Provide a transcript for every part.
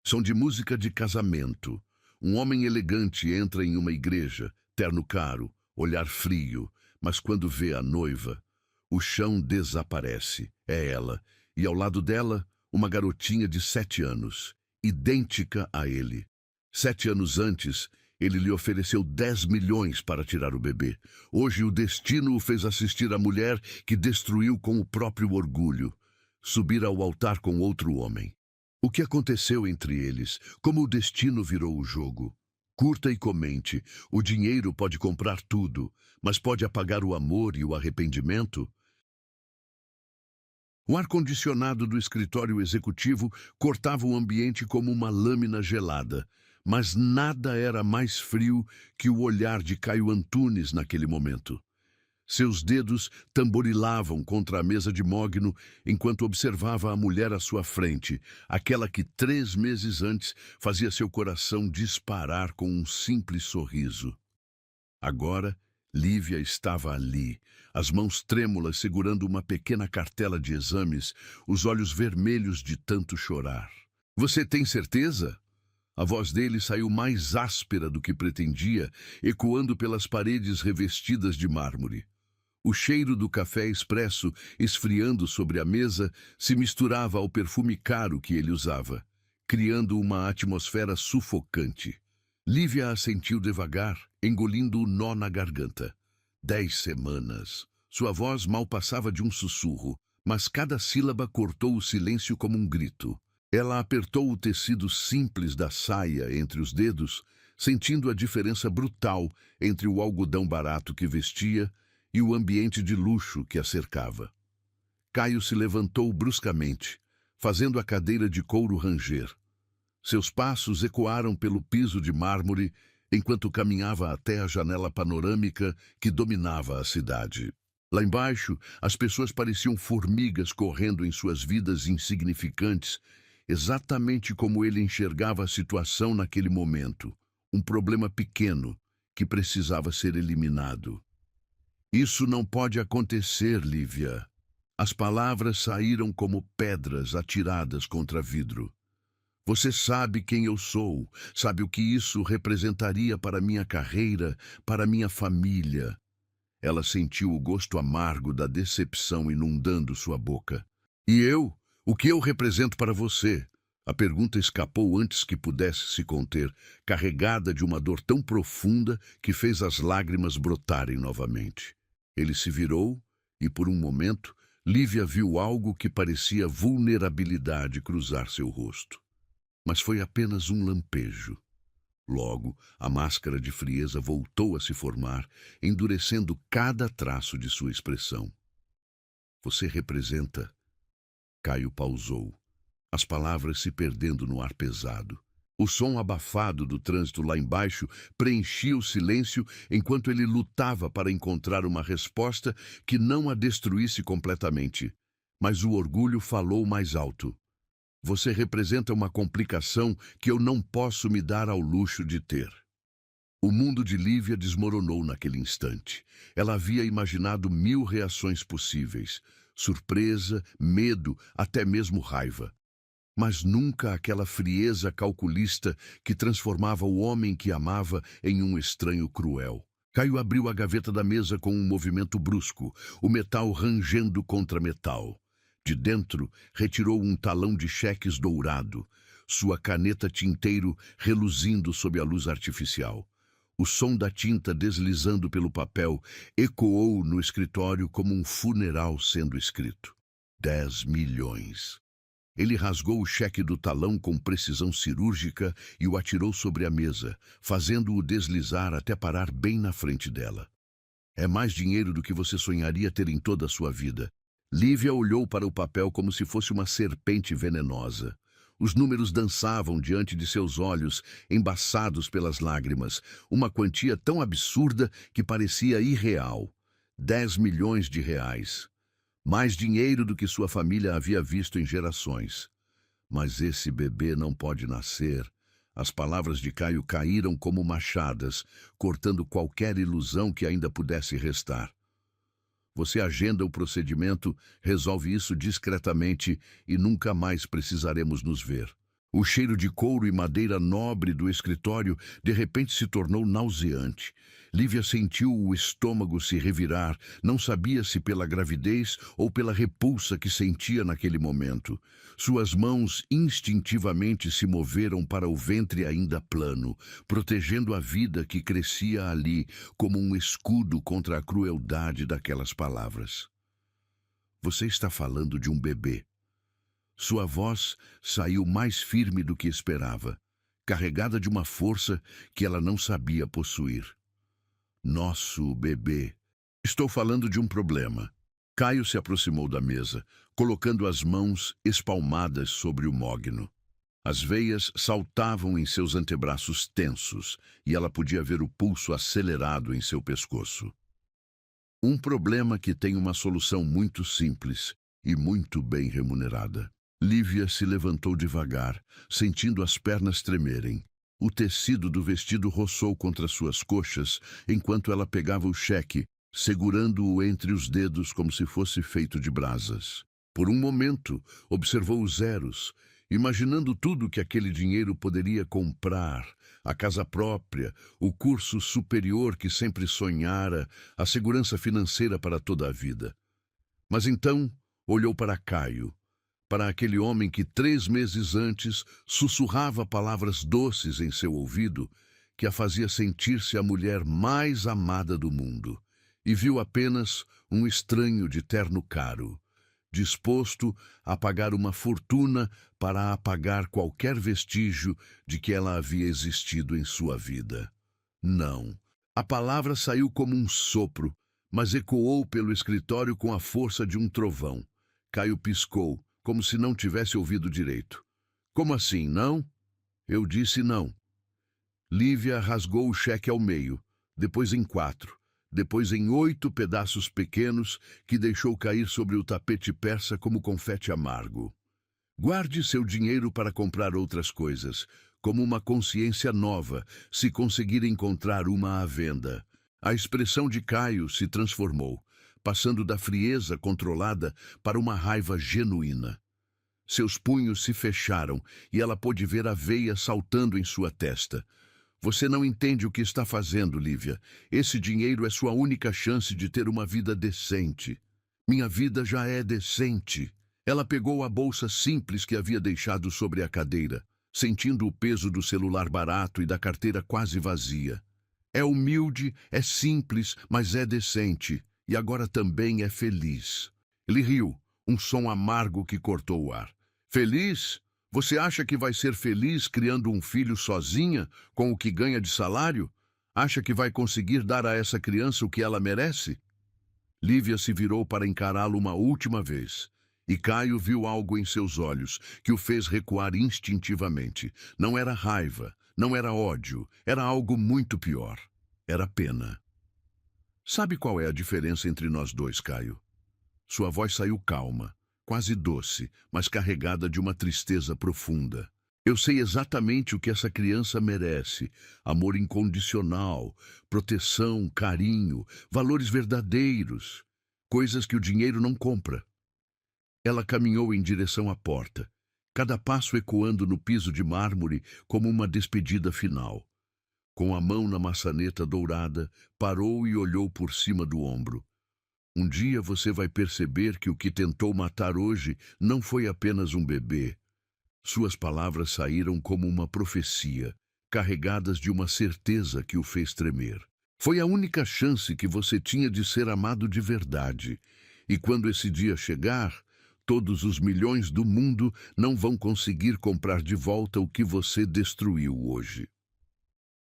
Som de música de casamento. Um homem elegante entra em uma igreja, terno caro, olhar frio, mas quando vê a noiva, o chão desaparece. É ela, e ao lado dela, uma garotinha de 7 anos, idêntica a ele. 7 anos antes, ele lhe ofereceu 10 milhões para tirar o bebê. Hoje o destino o fez assistir a mulher que destruiu com o próprio orgulho, subir ao altar com outro homem. O que aconteceu entre eles? Como o destino virou o jogo? Curta e comente. O dinheiro pode comprar tudo, mas pode apagar o amor e o arrependimento? O ar-condicionado do escritório executivo cortava o ambiente como uma lâmina gelada, mas nada era mais frio que o olhar de Caio Antunes naquele momento. Seus dedos tamborilavam contra a mesa de mogno enquanto observava a mulher à sua frente, aquela que 3 meses antes fazia seu coração disparar com um simples sorriso. Agora, Lívia estava ali, as mãos trêmulas segurando uma pequena cartela de exames, os olhos vermelhos de tanto chorar. "Você tem certeza?" A voz dele saiu mais áspera do que pretendia, ecoando pelas paredes revestidas de mármore. O cheiro do café expresso, esfriando sobre a mesa, se misturava ao perfume caro que ele usava, criando uma atmosfera sufocante. Lívia assentiu devagar, engolindo o nó na garganta. 10 semanas. Sua voz mal passava de um sussurro, mas cada sílaba cortou o silêncio como um grito. Ela apertou o tecido simples da saia entre os dedos, sentindo a diferença brutal entre o algodão barato que vestia e o ambiente de luxo que a cercava. Caio se levantou bruscamente, fazendo a cadeira de couro ranger. Seus passos ecoaram pelo piso de mármore enquanto caminhava até a janela panorâmica que dominava a cidade. Lá embaixo, as pessoas pareciam formigas correndo em suas vidas insignificantes, exatamente como ele enxergava a situação naquele momento. Um problema pequeno que precisava ser eliminado. "Isso não pode acontecer, Lívia." As palavras saíram como pedras atiradas contra vidro. "Você sabe quem eu sou, sabe o que isso representaria para minha carreira, para minha família." Ela sentiu o gosto amargo da decepção inundando sua boca. "E eu? O que eu represento para você?" A pergunta escapou antes que pudesse se conter, carregada de uma dor tão profunda que fez as lágrimas brotarem novamente. Ele se virou e, por um momento, Lívia viu algo que parecia vulnerabilidade cruzar seu rosto. Mas foi apenas um lampejo. Logo, a máscara de frieza voltou a se formar, endurecendo cada traço de sua expressão. "Você representa..." Caio pausou, as palavras se perdendo no ar pesado. O som abafado do trânsito lá embaixo preenchia o silêncio enquanto ele lutava para encontrar uma resposta que não a destruísse completamente. Mas o orgulho falou mais alto. "Você representa uma complicação que eu não posso me dar ao luxo de ter." O mundo de Lívia desmoronou naquele instante. Ela havia imaginado 1000 reações possíveis: surpresa, medo, até mesmo raiva. Mas nunca aquela frieza calculista que transformava o homem que amava em um estranho cruel. Caio abriu a gaveta da mesa com um movimento brusco, o metal rangendo contra metal. De dentro, retirou um talão de cheques dourado, sua caneta tinteiro reluzindo sob a luz artificial. O som da tinta deslizando pelo papel ecoou no escritório como um funeral sendo escrito. 10 milhões. Ele rasgou o cheque do talão com precisão cirúrgica e o atirou sobre a mesa, fazendo-o deslizar até parar bem na frente dela. "É mais dinheiro do que você sonharia ter em toda a sua vida." Lívia olhou para o papel como se fosse uma serpente venenosa. Os números dançavam diante de seus olhos, embaçados pelas lágrimas, uma quantia tão absurda que parecia irreal. 10 milhões de reais. Mais dinheiro do que sua família havia visto em gerações. "Mas esse bebê não pode nascer." As palavras de Caio caíram como machadas, cortando qualquer ilusão que ainda pudesse restar. "Você agenda o procedimento, resolve isso discretamente e nunca mais precisaremos nos ver." O cheiro de couro e madeira nobre do escritório de repente se tornou nauseante. Lívia sentiu o estômago se revirar, não sabia se pela gravidez ou pela repulsa que sentia naquele momento. Suas mãos instintivamente se moveram para o ventre ainda plano, protegendo a vida que crescia ali como um escudo contra a crueldade daquelas palavras. Você está falando de um bebê. Sua voz saiu mais firme do que esperava, carregada de uma força que ela não sabia possuir. Nosso bebê. Estou falando de um problema. Caio se aproximou da mesa, colocando as mãos espalmadas sobre o mogno. As veias saltavam em seus antebraços tensos e ela podia ver o pulso acelerado em seu pescoço. Um problema que tem uma solução muito simples e muito bem remunerada. Lívia se levantou devagar, sentindo as pernas tremerem. O tecido do vestido roçou contra suas coxas enquanto ela pegava o cheque, segurando-o entre os dedos como se fosse feito de brasas. Por um momento, observou os zeros, imaginando tudo que aquele dinheiro poderia comprar: a casa própria, o curso superior que sempre sonhara, a segurança financeira para toda a vida. Mas então olhou para Caio, para aquele homem que 3 meses antes sussurrava palavras doces em seu ouvido, que a fazia sentir-se a mulher mais amada do mundo, e viu apenas um estranho de terno caro, disposto a pagar uma fortuna para apagar qualquer vestígio de que ela havia existido em sua vida. Não. A palavra saiu como um sopro, mas ecoou pelo escritório com a força de um trovão. Caio piscou, como se não tivesse ouvido direito. Como assim, não? Eu disse não. Lívia rasgou o cheque ao meio, depois em 4, depois em 8 pedaços pequenos que deixou cair sobre o tapete persa como confete amargo. Guarde seu dinheiro para comprar outras coisas, como uma consciência nova, se conseguir encontrar uma à venda. A expressão de Caio se transformou, passando da frieza controlada para uma raiva genuína. Seus punhos se fecharam e ela pôde ver a veia saltando em sua testa. Você não entende o que está fazendo, Lívia. Esse dinheiro é sua única chance de ter uma vida decente. Minha vida já é decente. Ela pegou a bolsa simples que havia deixado sobre a cadeira, sentindo o peso do celular barato e da carteira quase vazia. É humilde, é simples, mas é decente. E agora também é feliz. Ele riu, um som amargo que cortou o ar. Feliz? Você acha que vai ser feliz criando um filho sozinha, com o que ganha de salário? Acha que vai conseguir dar a essa criança o que ela merece? Lívia se virou para encará-lo uma última vez. E Caio viu algo em seus olhos que o fez recuar instintivamente. Não era raiva, não era ódio, era algo muito pior. Era pena. Sabe qual é a diferença entre nós dois, Caio? Sua voz saiu calma, quase doce, mas carregada de uma tristeza profunda. Eu sei exatamente o que essa criança merece: amor incondicional, proteção, carinho, valores verdadeiros, coisas que o dinheiro não compra. Ela caminhou em direção à porta, cada passo ecoando no piso de mármore como uma despedida final. Com a mão na maçaneta dourada, parou e olhou por cima do ombro. Um dia você vai perceber que o que tentou matar hoje não foi apenas um bebê. Suas palavras saíram como uma profecia, carregadas de uma certeza que o fez tremer. Foi a única chance que você tinha de ser amado de verdade. E quando esse dia chegar, todos os milhões do mundo não vão conseguir comprar de volta o que você destruiu hoje.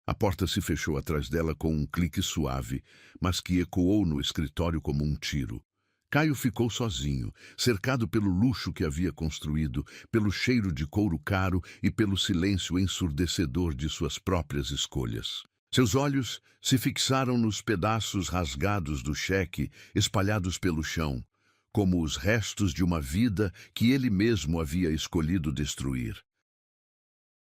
A porta se fechou atrás dela com um clique suave, mas que ecoou no escritório como um tiro. Caio ficou sozinho, cercado pelo luxo que havia construído, pelo cheiro de couro caro e pelo silêncio ensurdecedor de suas próprias escolhas. Seus olhos se fixaram nos pedaços rasgados do cheque espalhados pelo chão, como os restos de uma vida que ele mesmo havia escolhido destruir.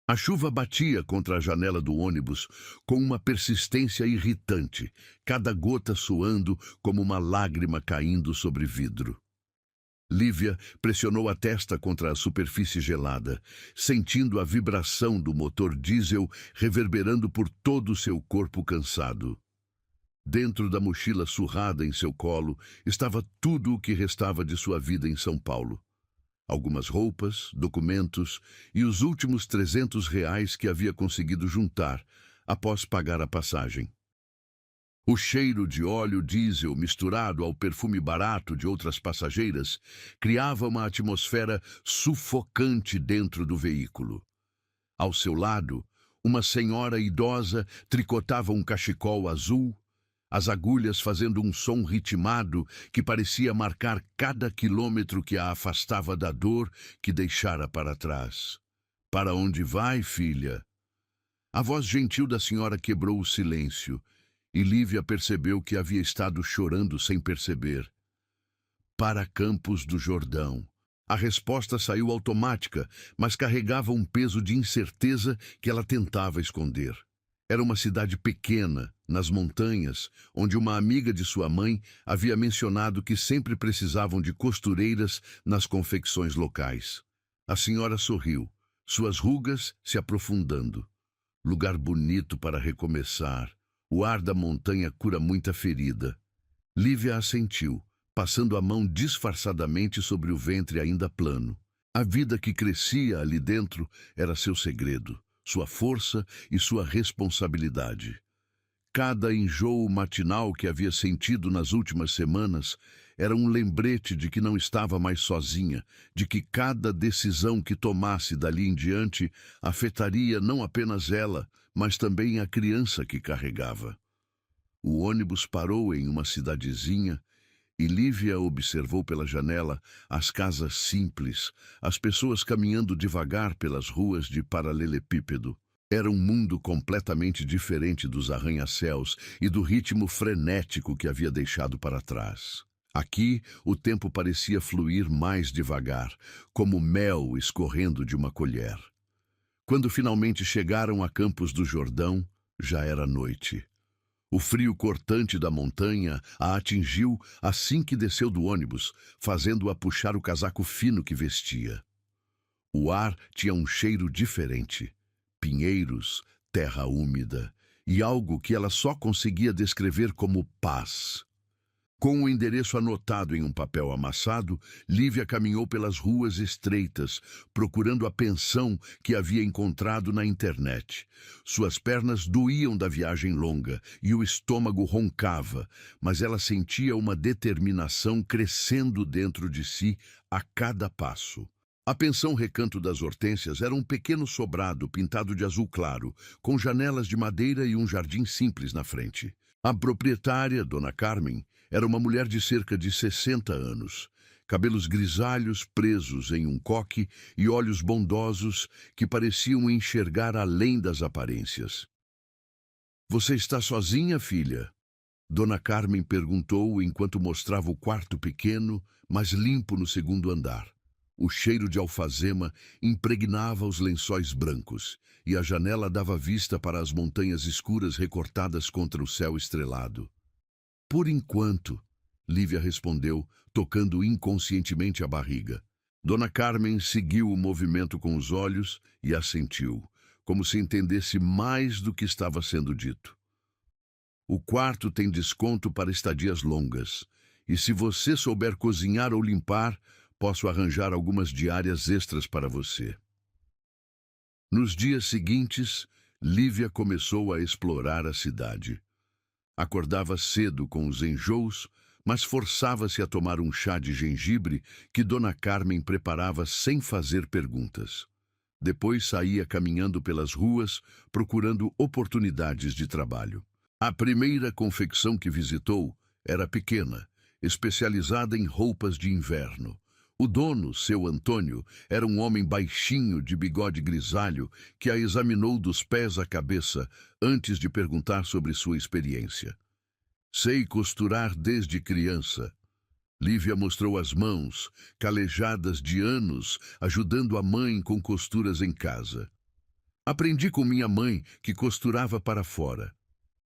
A chuva batia contra a janela do ônibus com uma persistência irritante, cada gota soando como uma lágrima caindo sobre vidro. Lívia pressionou a testa contra a superfície gelada, sentindo a vibração do motor diesel reverberando por todo o seu corpo cansado. Dentro da mochila surrada em seu colo estava tudo o que restava de sua vida em São Paulo. Algumas roupas, documentos e os últimos R$ 300 que havia conseguido juntar após pagar a passagem. O cheiro de óleo diesel misturado ao perfume barato de outras passageiras criava uma atmosfera sufocante dentro do veículo. Ao seu lado, uma senhora idosa tricotava um cachecol azul, as agulhas fazendo um som ritmado que parecia marcar cada quilômetro que a afastava da dor que deixara para trás. "Para onde vai, filha?" A voz gentil da senhora quebrou o silêncio, e Lívia percebeu que havia estado chorando sem perceber. "Para Campos do Jordão." A resposta saiu automática, mas carregava um peso de incerteza que ela tentava esconder. Era uma cidade pequena, nas montanhas, onde uma amiga de sua mãe havia mencionado que sempre precisavam de costureiras nas confecções locais. A senhora sorriu, suas rugas se aprofundando. "Lugar bonito para recomeçar. O ar da montanha cura muita ferida." Lívia assentiu, passando a mão disfarçadamente sobre o ventre ainda plano. A vida que crescia ali dentro era seu segredo, sua força e sua responsabilidade. Cada enjoo matinal que havia sentido nas últimas semanas era um lembrete de que não estava mais sozinha, de que cada decisão que tomasse dali em diante afetaria não apenas ela, mas também a criança que carregava. O ônibus parou em uma cidadezinha e Lívia observou pela janela as casas simples, as pessoas caminhando devagar pelas ruas de paralelepípedo. Era um mundo completamente diferente dos arranha-céus e do ritmo frenético que havia deixado para trás. Aqui, o tempo parecia fluir mais devagar, como mel escorrendo de uma colher. Quando finalmente chegaram a Campos do Jordão, já era noite. O frio cortante da montanha a atingiu assim que desceu do ônibus, fazendo-a puxar o casaco fino que vestia. O ar tinha um cheiro diferente. Pinheiros, terra úmida e algo que ela só conseguia descrever como paz. Com o endereço anotado em um papel amassado, Lívia caminhou pelas ruas estreitas, procurando a pensão que havia encontrado na internet. Suas pernas doíam da viagem longa e o estômago roncava, mas ela sentia uma determinação crescendo dentro de si a cada passo. A pensão Recanto das Hortênsias era um pequeno sobrado pintado de azul claro, com janelas de madeira e um jardim simples na frente. A proprietária, Dona Carmen, era uma mulher de cerca de 60 anos, cabelos grisalhos presos em um coque e olhos bondosos que pareciam enxergar além das aparências. "Você está sozinha, filha?" Dona Carmen perguntou enquanto mostrava o quarto pequeno, mas limpo no segundo andar. O cheiro de alfazema impregnava os lençóis brancos, e a janela dava vista para as montanhas escuras recortadas contra o céu estrelado. "Por enquanto", Lívia respondeu, tocando inconscientemente a barriga. Dona Carmen seguiu o movimento com os olhos e assentiu, como se entendesse mais do que estava sendo dito. "O quarto tem desconto para estadias longas, e se você souber cozinhar ou limpar, posso arranjar algumas diárias extras para você." Nos dias seguintes, Lívia começou a explorar a cidade. Acordava cedo com os enjoos, mas forçava-se a tomar um chá de gengibre que Dona Carmen preparava sem fazer perguntas. Depois saía caminhando pelas ruas, procurando oportunidades de trabalho. A primeira confecção que visitou era pequena, especializada em roupas de inverno. O dono, seu Antônio, era um homem baixinho de bigode grisalho que a examinou dos pés à cabeça antes de perguntar sobre sua experiência. "Sei costurar desde criança." Lívia mostrou as mãos, calejadas de anos, ajudando a mãe com costuras em casa. "Aprendi com minha mãe, que costurava para fora."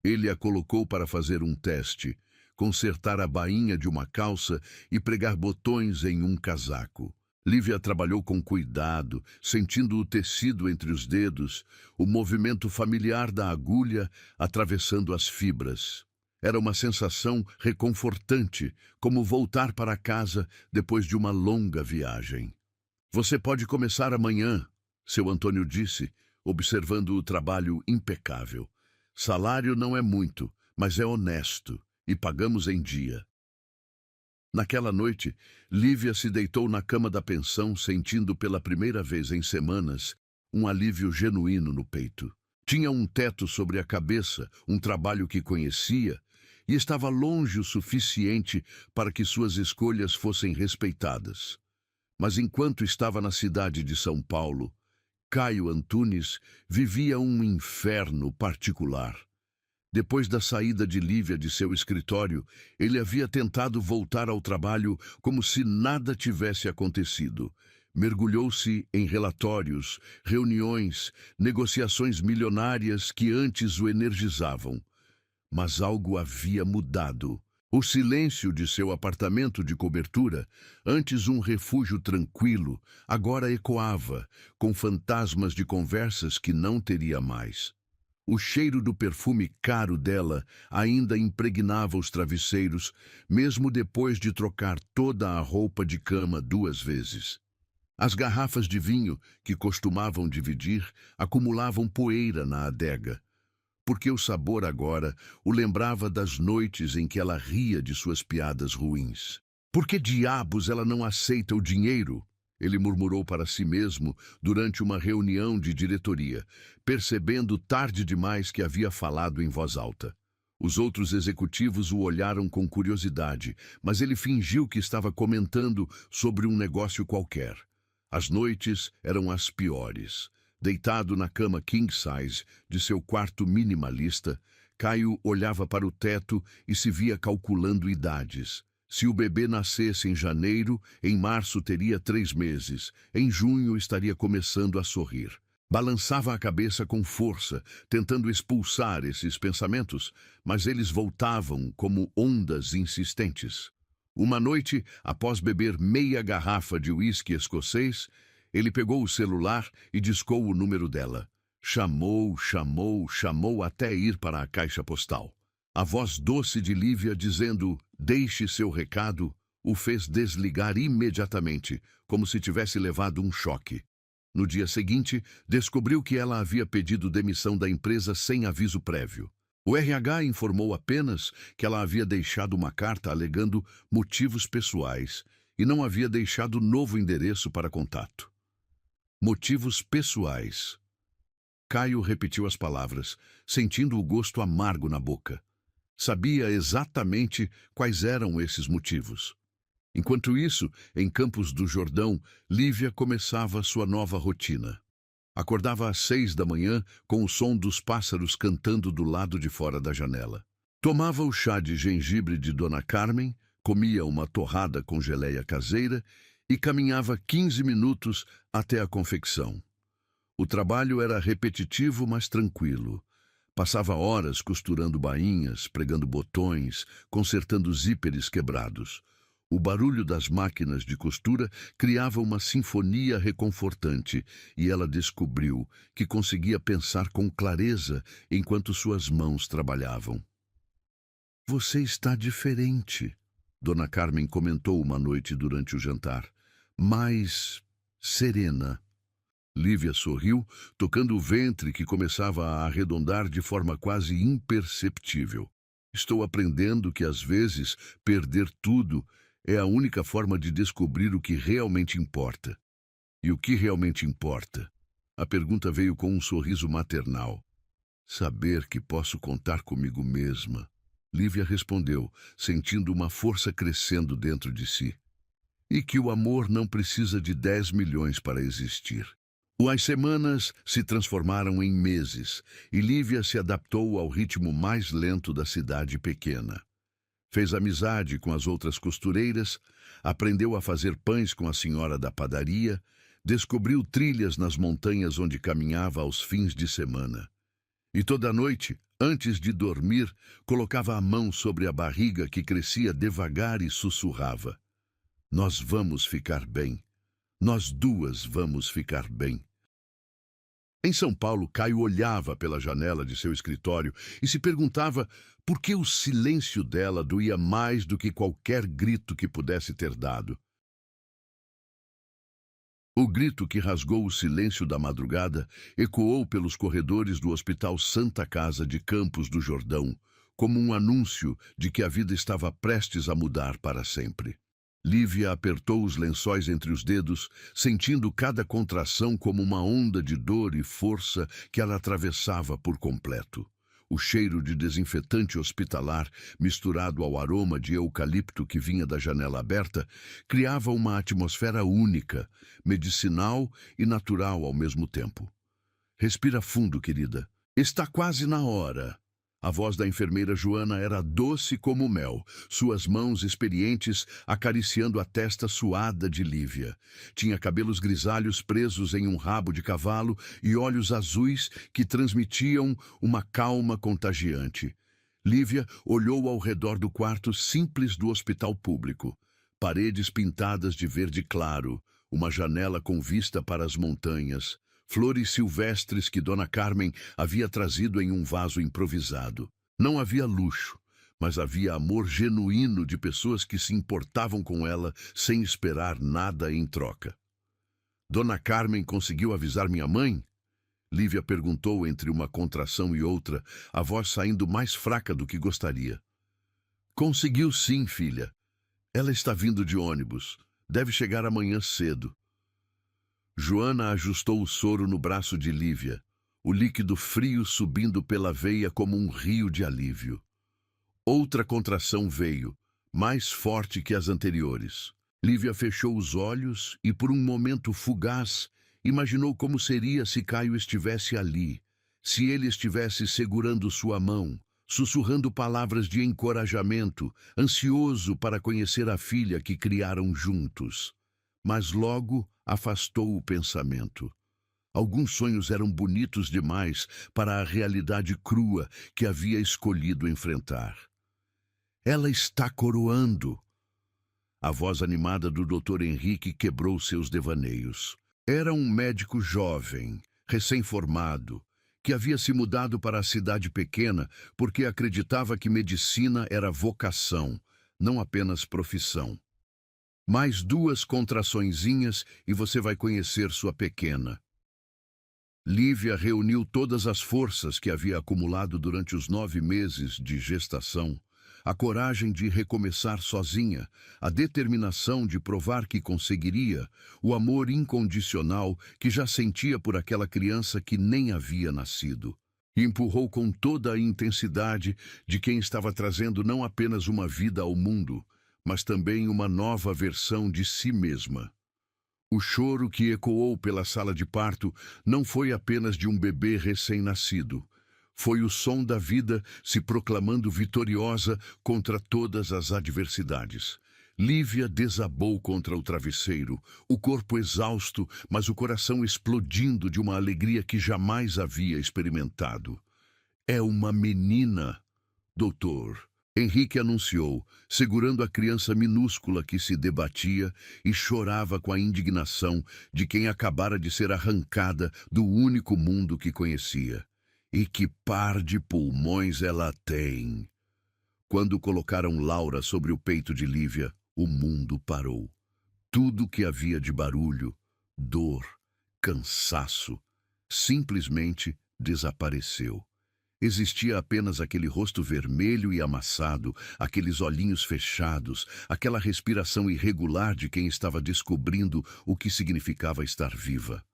Ele a colocou para fazer um teste. consertar a bainha de uma calça e pregar botões em um casaco. Lívia trabalhou com cuidado, sentindo o tecido entre os dedos, o movimento familiar da agulha atravessando as fibras. Era uma sensação reconfortante, como voltar para casa depois de uma longa viagem. Você pode começar amanhã, seu Antônio disse, observando o trabalho impecável. Salário não é muito, mas é honesto, e pagamos em dia. Naquela noite, Lívia se deitou na cama da pensão, sentindo pela primeira vez em semanas um alívio genuíno no peito. Tinha um teto sobre a cabeça, um trabalho que conhecia, e estava longe o suficiente para que suas escolhas fossem respeitadas. Mas enquanto estava na cidade de São Paulo, Caio Antunes vivia um inferno particular. Depois da saída de Lívia de seu escritório, ele havia tentado voltar ao trabalho como se nada tivesse acontecido. Mergulhou-se em relatórios, reuniões, negociações milionárias que antes o energizavam. Mas algo havia mudado. O silêncio de seu apartamento de cobertura, antes um refúgio tranquilo, agora ecoava, com fantasmas de conversas que não teria mais. O cheiro do perfume caro dela ainda impregnava os travesseiros, mesmo depois de trocar toda a roupa de cama 2 vezes. As garrafas de vinho, que costumavam dividir, acumulavam poeira na adega, porque o sabor agora o lembrava das noites em que ela ria de suas piadas ruins. Por que diabos ela não aceita o dinheiro? Ele murmurou para si mesmo durante uma reunião de diretoria, percebendo tarde demais que havia falado em voz alta. Os outros executivos o olharam com curiosidade, mas ele fingiu que estava comentando sobre um negócio qualquer. As noites eram as piores. Deitado na cama king size de seu quarto minimalista, Caio olhava para o teto e se via calculando idades. Se o bebê nascesse em janeiro, em março teria 3 meses. Em junho estaria começando a sorrir. Balançava a cabeça com força, tentando expulsar esses pensamentos, mas eles voltavam como ondas insistentes. Uma noite, após beber meia garrafa de uísque escocês, ele pegou o celular e discou o número dela. Chamou até ir para a caixa postal. A voz doce de Lívia dizendo, deixe seu recado, o fez desligar imediatamente, como se tivesse levado um choque. No dia seguinte, descobriu que ela havia pedido demissão da empresa sem aviso prévio. O RH informou apenas que ela havia deixado uma carta alegando motivos pessoais e não havia deixado novo endereço para contato. Motivos pessoais. Caio repetiu as palavras, sentindo o gosto amargo na boca. Sabia exatamente quais eram esses motivos. Enquanto isso, em Campos do Jordão, Lívia começava sua nova rotina. Acordava às 6 da manhã com o som dos pássaros cantando do lado de fora da janela. Tomava o chá de gengibre de Dona Carmen, comia uma torrada com geleia caseira e caminhava 15 minutos até a confecção. O trabalho era repetitivo, mas tranquilo. Passava horas costurando bainhas, pregando botões, consertando zíperes quebrados. O barulho das máquinas de costura criava uma sinfonia reconfortante e ela descobriu que conseguia pensar com clareza enquanto suas mãos trabalhavam. Você está diferente, Dona Carmen comentou uma noite durante o jantar. Mais serena. Lívia sorriu, tocando o ventre que começava a arredondar de forma quase imperceptível. Estou aprendendo que às vezes perder tudo é a única forma de descobrir o que realmente importa. E o que realmente importa? A pergunta veio com um sorriso maternal. Saber que posso contar comigo mesma. Lívia respondeu, sentindo uma força crescendo dentro de si. E que o amor não precisa de 10 milhões para existir. As semanas se transformaram em meses e Lívia se adaptou ao ritmo mais lento da cidade pequena. Fez amizade com as outras costureiras, aprendeu a fazer pães com a senhora da padaria, descobriu trilhas nas montanhas onde caminhava aos fins de semana. E toda noite, Antes de dormir, colocava a mão sobre a barriga que crescia devagar e sussurrava: "Nós vamos ficar bem. Nós duas vamos ficar bem." Em São Paulo, Caio olhava pela janela de seu escritório e se perguntava por que o silêncio dela doía mais do que qualquer grito que pudesse ter dado. O grito que rasgou o silêncio da madrugada ecoou pelos corredores do Hospital Santa Casa de Campos do Jordão, como um anúncio de que a vida estava prestes a mudar para sempre. Lívia apertou os lençóis entre os dedos, sentindo cada contração como uma onda de dor e força que ela atravessava por completo. O cheiro de desinfetante hospitalar, misturado ao aroma de eucalipto que vinha da janela aberta, criava uma atmosfera única, medicinal e natural ao mesmo tempo. "Respira fundo, querida. Está quase na hora." A voz da enfermeira Joana era doce como mel, suas mãos experientes acariciando a testa suada de Lívia. Tinha cabelos grisalhos presos em um rabo de cavalo e olhos azuis que transmitiam uma calma contagiante. Lívia olhou ao redor do quarto simples do hospital público. Paredes pintadas de verde claro, uma janela com vista para as montanhas, flores silvestres que Dona Carmen havia trazido em um vaso improvisado. Não havia luxo, mas havia amor genuíno de pessoas que se importavam com ela sem esperar nada em troca. "Dona Carmen conseguiu avisar minha mãe?" Lívia perguntou entre uma contração e outra, a voz saindo mais fraca do que gostaria. "Conseguiu sim, filha. Ela está vindo de ônibus. Deve chegar amanhã cedo." Joana ajustou o soro no braço de Lívia, o líquido frio subindo pela veia como um rio de alívio. Outra contração veio, mais forte que as anteriores. Lívia fechou os olhos e, por um momento fugaz, imaginou como seria se Caio estivesse ali, se ele estivesse segurando sua mão, sussurrando palavras de encorajamento, ansioso para conhecer a filha que criaram juntos. Mas logo afastou o pensamento. Alguns sonhos eram bonitos demais para a realidade crua que havia escolhido enfrentar. "Ela está coroando." A voz animada do Dr. Henrique quebrou seus devaneios. Era um médico jovem, recém-formado, que havia se mudado para a cidade pequena porque acreditava que medicina era vocação, não apenas profissão. "Mais 2 contraçõezinhas e você vai conhecer sua pequena." Lívia reuniu todas as forças que havia acumulado durante os 9 meses de gestação, a coragem de recomeçar sozinha, a determinação de provar que conseguiria, o amor incondicional que já sentia por aquela criança que nem havia nascido. E empurrou com toda a intensidade de quem estava trazendo não apenas uma vida ao mundo, mas também uma nova versão de si mesma. O choro que ecoou pela sala de parto não foi apenas de um bebê recém-nascido. Foi o som da vida se proclamando vitoriosa contra todas as adversidades. Lívia desabou contra o travesseiro, o corpo exausto, mas o coração explodindo de uma alegria que jamais havia experimentado. "É uma menina, doutor." Henrique anunciou, segurando a criança minúscula que se debatia e chorava com a indignação de quem acabara de ser arrancada do único mundo que conhecia. "E que par de pulmões ela tem!" Quando colocaram Laura sobre o peito de Lívia, o mundo parou. Tudo que havia de barulho, dor, cansaço, simplesmente desapareceu. Existia apenas aquele rosto vermelho e amassado, aqueles olhinhos fechados, aquela respiração irregular de quem estava descobrindo o que significava estar viva.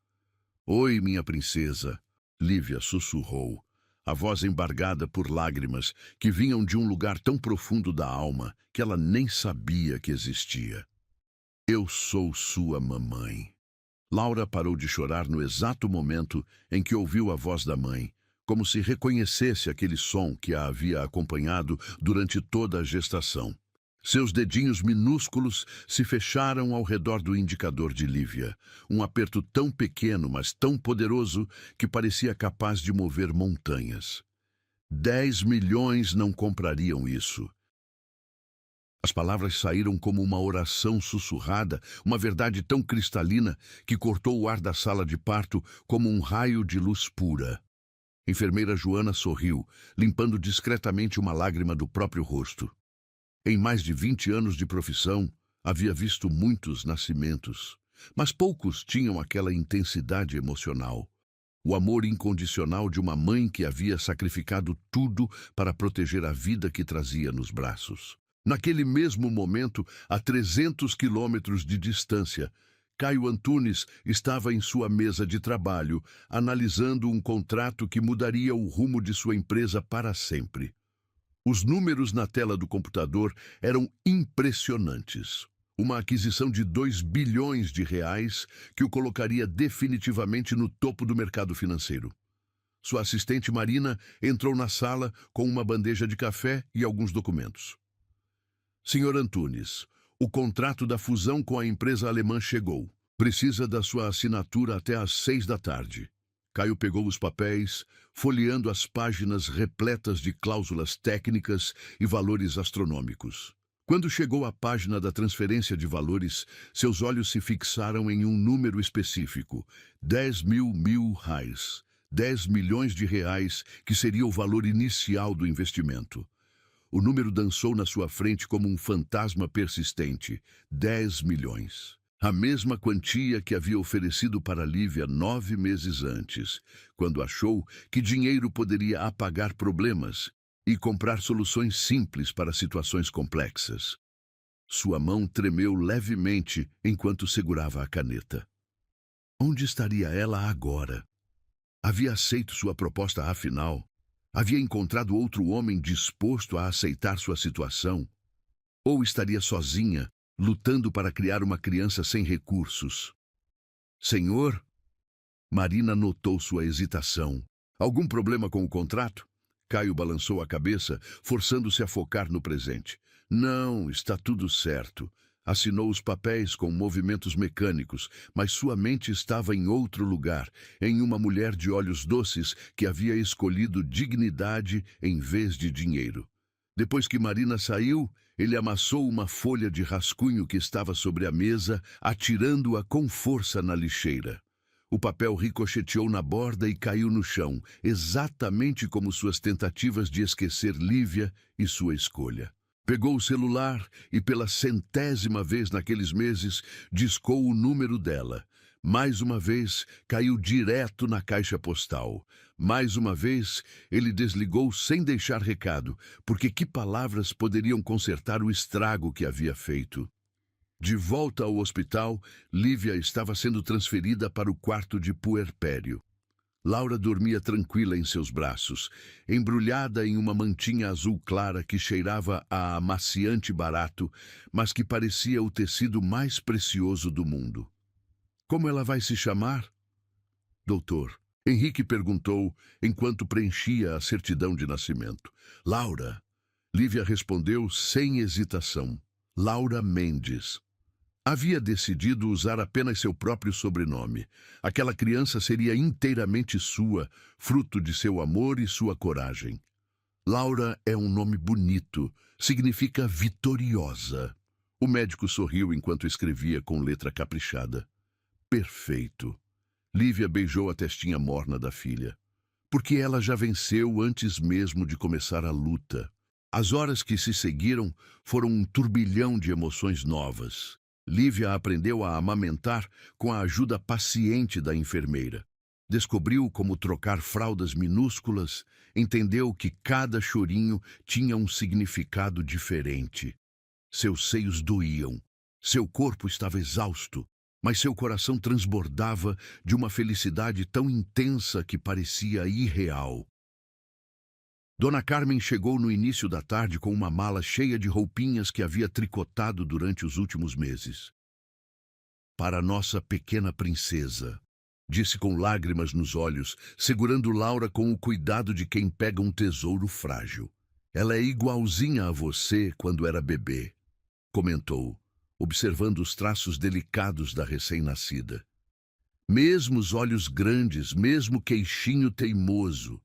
"Oi, minha princesa," Lívia sussurrou, a voz embargada por lágrimas que vinham de um lugar tão profundo da alma que ela nem sabia que existia. "Eu sou sua mamãe." Laura parou de chorar no exato momento em que ouviu a voz da mãe, como se reconhecesse aquele som que a havia acompanhado durante toda a gestação. Seus dedinhos minúsculos se fecharam ao redor do indicador de Lívia, um aperto tão pequeno, mas tão poderoso, que parecia capaz de mover montanhas. 10 milhões não comprariam isso. As palavras saíram como uma oração sussurrada, uma verdade tão cristalina que cortou o ar da sala de parto como um raio de luz pura. Enfermeira Joana sorriu, limpando discretamente uma lágrima do próprio rosto. Em mais de 20 anos de profissão, havia visto muitos nascimentos, mas poucos tinham aquela intensidade emocional. O amor incondicional de uma mãe que havia sacrificado tudo para proteger a vida que trazia nos braços. Naquele mesmo momento, a 300 quilômetros de distância, Caio Antunes estava em sua mesa de trabalho, analisando um contrato que mudaria o rumo de sua empresa para sempre. Os números na tela do computador eram impressionantes. Uma aquisição de 2 bilhões de reais que o colocaria definitivamente no topo do mercado financeiro. Sua assistente Marina entrou na sala com uma bandeja de café e alguns documentos. Senhor Antunes, o contrato da fusão com a empresa alemã chegou. Precisa da sua assinatura até às 6 da tarde. Caio pegou os papéis, folheando as páginas repletas de cláusulas técnicas e valores astronômicos. Quando chegou à página da transferência de valores, seus olhos se fixaram em um número específico: 10 mil reais. 10 milhões de reais, que seria o valor inicial do investimento. O número dançou na sua frente como um fantasma persistente: 10 milhões. A mesma quantia que havia oferecido para Lívia 9 meses antes, quando achou que dinheiro poderia apagar problemas e comprar soluções simples para situações complexas. Sua mão tremeu levemente enquanto segurava a caneta. Onde estaria ela agora? Havia aceito sua proposta afinal? Havia encontrado outro homem disposto a aceitar sua situação? Ou estaria sozinha, lutando para criar uma criança sem recursos? Senhor? Marina notou sua hesitação. Algum problema com o contrato? Caio balançou a cabeça, forçando-se a focar no presente. Não, está tudo certo. Assinou os papéis com movimentos mecânicos, mas sua mente estava em outro lugar, em uma mulher de olhos doces que havia escolhido dignidade em vez de dinheiro. Depois que Marina saiu, ele amassou uma folha de rascunho que estava sobre a mesa, atirando-a com força na lixeira. O papel ricocheteou na borda e caiu no chão, exatamente como suas tentativas de esquecer Lívia e sua escolha. Pegou o celular e, pela 100ª vez naqueles meses, discou o número dela. Mais uma vez, caiu direto na caixa postal. Mais uma vez, ele desligou sem deixar recado, porque que palavras poderiam consertar o estrago que havia feito? De volta ao hospital, Lívia estava sendo transferida para o quarto de puerpério. Laura dormia tranquila em seus braços, embrulhada em uma mantinha azul clara que cheirava a amaciante barato, mas que parecia o tecido mais precioso do mundo. Como ela vai se chamar? Doutor, Henrique perguntou enquanto preenchia a certidão de nascimento. Laura. Lívia respondeu sem hesitação. Laura Mendes. Havia decidido usar apenas seu próprio sobrenome. Aquela criança seria inteiramente sua, fruto de seu amor e sua coragem. Laura é um nome bonito, significa vitoriosa. O médico sorriu enquanto escrevia com letra caprichada. Perfeito. Lívia beijou a testinha morna da filha. Porque ela já venceu antes mesmo de começar a luta. As horas que se seguiram foram um turbilhão de emoções novas. Lívia aprendeu a amamentar com a ajuda paciente da enfermeira. Descobriu como trocar fraldas minúsculas, entendeu que cada chorinho tinha um significado diferente. Seus seios doíam, seu corpo estava exausto, mas seu coração transbordava de uma felicidade tão intensa que parecia irreal. Dona Carmen chegou no início da tarde com uma mala cheia de roupinhas que havia tricotado durante os últimos meses. Para nossa pequena princesa, disse com lágrimas nos olhos, segurando Laura com o cuidado de quem pega um tesouro frágil. Ela é igualzinha a você quando era bebê, comentou, observando os traços delicados da recém-nascida. Mesmo os olhos grandes, mesmo queixinho teimoso.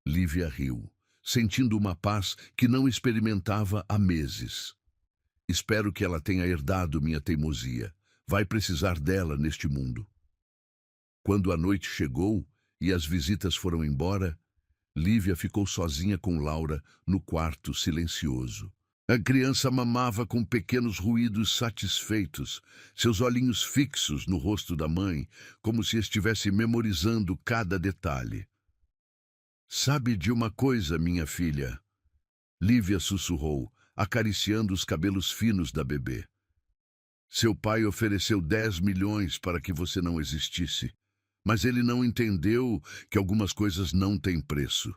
Lívia riu. sentindo uma paz que não experimentava há meses. Espero que ela tenha herdado minha teimosia. Vai precisar dela neste mundo. Quando a noite chegou e as visitas foram embora, Lívia ficou sozinha com Laura no quarto silencioso. A criança mamava com pequenos ruídos satisfeitos, seus olhinhos fixos no rosto da mãe, como se estivesse memorizando cada detalhe. "Sabe de uma coisa, minha filha?" Lívia sussurrou, acariciando os cabelos finos da bebê. "Seu pai ofereceu 10 milhões para que você não existisse, mas ele não entendeu que algumas coisas não têm preço."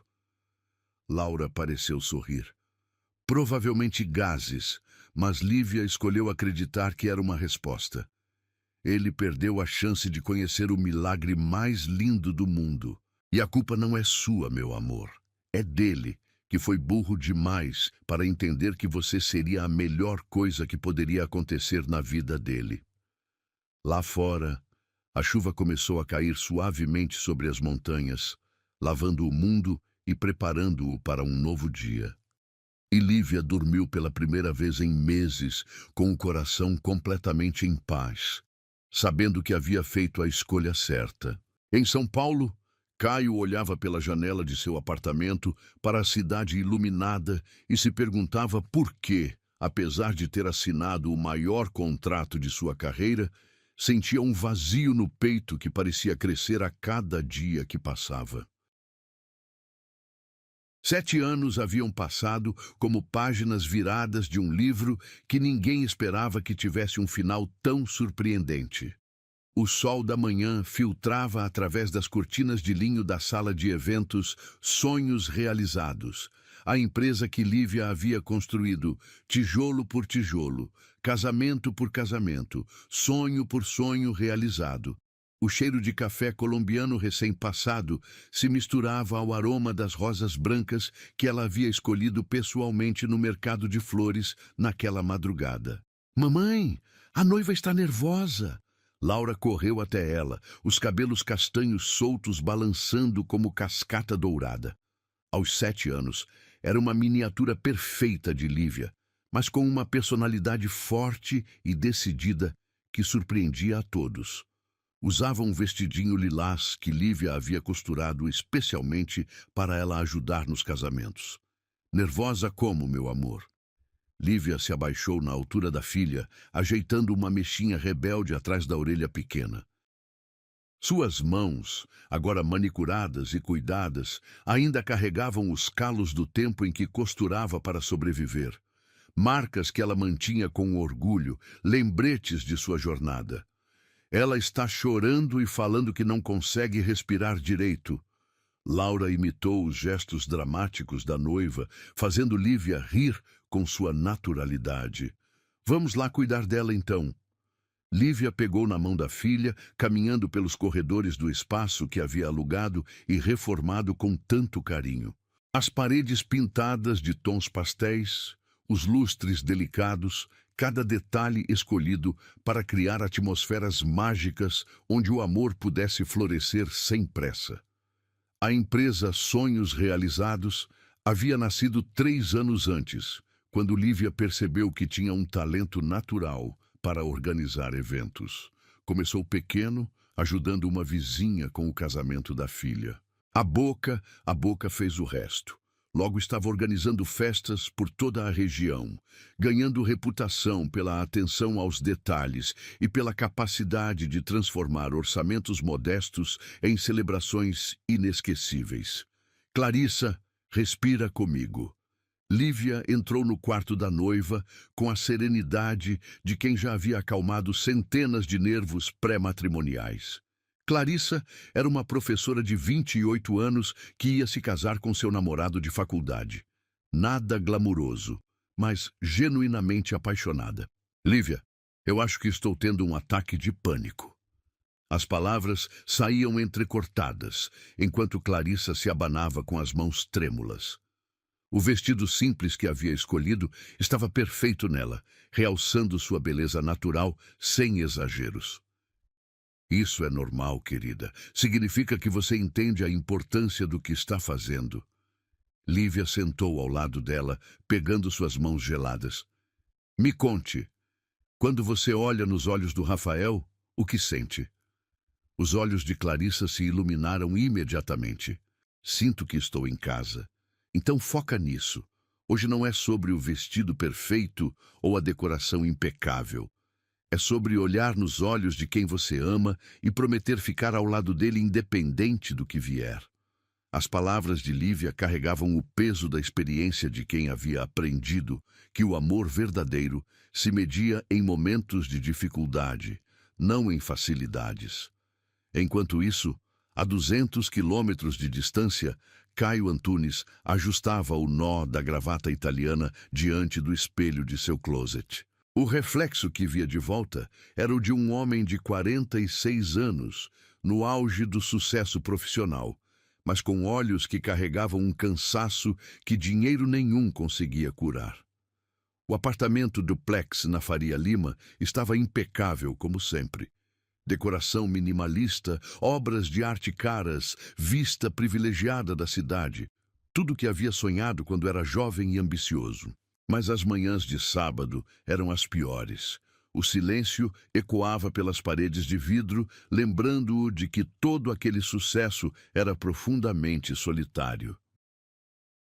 Laura pareceu sorrir. Provavelmente gases, mas Lívia escolheu acreditar que era uma resposta. Ele perdeu a chance de conhecer o milagre mais lindo do mundo. E a culpa não é sua, meu amor. É dele, que foi burro demais para entender que você seria a melhor coisa que poderia acontecer na vida dele. Lá fora, a chuva começou a cair suavemente sobre as montanhas, lavando o mundo e preparando-o para um novo dia. E Lívia dormiu pela primeira vez em meses, com o coração completamente em paz, sabendo que havia feito a escolha certa. Em São Paulo, Caio olhava pela janela de seu apartamento para a cidade iluminada e se perguntava por que, apesar de ter assinado o maior contrato de sua carreira, sentia um vazio no peito que parecia crescer a cada dia que passava. 7 anos haviam passado como páginas viradas de um livro que ninguém esperava que tivesse um final tão surpreendente. O sol da manhã filtrava através das cortinas de linho da sala de eventos sonhos realizados. A empresa que Lívia havia construído, tijolo por tijolo, casamento por casamento, sonho por sonho realizado. O cheiro de café colombiano recém-passado se misturava ao aroma das rosas brancas que ela havia escolhido pessoalmente no mercado de flores naquela madrugada. "Mamãe, a noiva está nervosa!" Laura correu até ela, os cabelos castanhos soltos balançando como cascata dourada. Aos 7 anos, era uma miniatura perfeita de Lívia, mas com uma personalidade forte e decidida que surpreendia a todos. Usava um vestidinho lilás que Lívia havia costurado especialmente para ela ajudar nos casamentos. "Nervosa como, meu amor?" Lívia se abaixou na altura da filha, ajeitando uma mexinha rebelde atrás da orelha pequena. Suas mãos, agora manicuradas e cuidadas, ainda carregavam os calos do tempo em que costurava para sobreviver. Marcas que ela mantinha com orgulho, lembretes de sua jornada. "Ela está chorando e falando que não consegue respirar direito." Laura imitou os gestos dramáticos da noiva, fazendo Lívia rir com sua naturalidade. "Vamos lá cuidar dela então." Lívia pegou na mão da filha, caminhando pelos corredores do espaço que havia alugado e reformado com tanto carinho. As paredes pintadas de tons pastéis, os lustres delicados, cada detalhe escolhido para criar atmosferas mágicas onde o amor pudesse florescer sem pressa. A empresa Sonhos Realizados havia nascido 3 anos antes, quando Lívia percebeu que tinha um talento natural para organizar eventos. Começou pequeno, ajudando uma vizinha com o casamento da filha. A boca fez o resto. Logo estava organizando festas por toda a região, ganhando reputação pela atenção aos detalhes e pela capacidade de transformar orçamentos modestos em celebrações inesquecíveis. "Clarissa, respira comigo." Lívia entrou no quarto da noiva com a serenidade de quem já havia acalmado centenas de nervos pré-matrimoniais. Clarissa era uma professora de 28 anos que ia se casar com seu namorado de faculdade. Nada glamuroso, mas genuinamente apaixonada. "Lívia, eu acho que estou tendo um ataque de pânico." As palavras saíam entrecortadas, enquanto Clarissa se abanava com as mãos trêmulas. O vestido simples que havia escolhido estava perfeito nela, realçando sua beleza natural sem exageros. "Isso é normal, querida. Significa que você entende a importância do que está fazendo." Lívia sentou ao lado dela, pegando suas mãos geladas. Me conte, quando você olha nos olhos do Rafael, o que sente? Os olhos de Clarissa se iluminaram imediatamente. Sinto que estou em casa. Então foca nisso. Hoje não é sobre o vestido perfeito ou a decoração impecável. É sobre olhar nos olhos de quem você ama e prometer ficar ao lado dele independente do que vier. As palavras de Lívia carregavam o peso da experiência de quem havia aprendido que o amor verdadeiro se media em momentos de dificuldade, não em facilidades. Enquanto isso, a 200 quilômetros de distância, Caio Antunes ajustava o nó da gravata italiana diante do espelho de seu closet. O reflexo que via de volta era o de um homem de 46 anos, no auge do sucesso profissional, mas com olhos que carregavam um cansaço que dinheiro nenhum conseguia curar. O apartamento duplex na Faria Lima estava impecável como sempre. Decoração minimalista, obras de arte caras, vista privilegiada da cidade. Tudo que havia sonhado quando era jovem e ambicioso. Mas as manhãs de sábado eram as piores. O silêncio ecoava pelas paredes de vidro, lembrando-o de que todo aquele sucesso era profundamente solitário.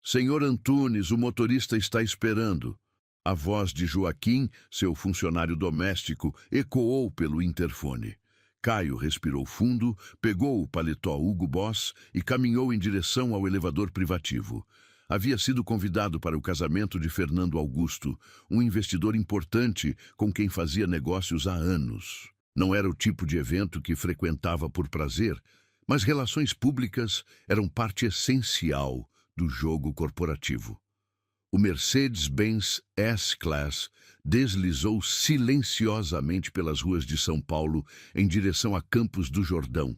Senhor Antunes, o motorista está esperando. A voz de Joaquim, seu funcionário doméstico, ecoou pelo interfone. Caio respirou fundo, pegou o paletó Hugo Boss e caminhou em direção ao elevador privativo. Havia sido convidado para o casamento de Fernando Augusto, um investidor importante com quem fazia negócios há anos. Não era o tipo de evento que frequentava por prazer, mas relações públicas eram parte essencial do jogo corporativo. O Mercedes-Benz S-Class deslizou silenciosamente pelas ruas de São Paulo em direção a Campos do Jordão,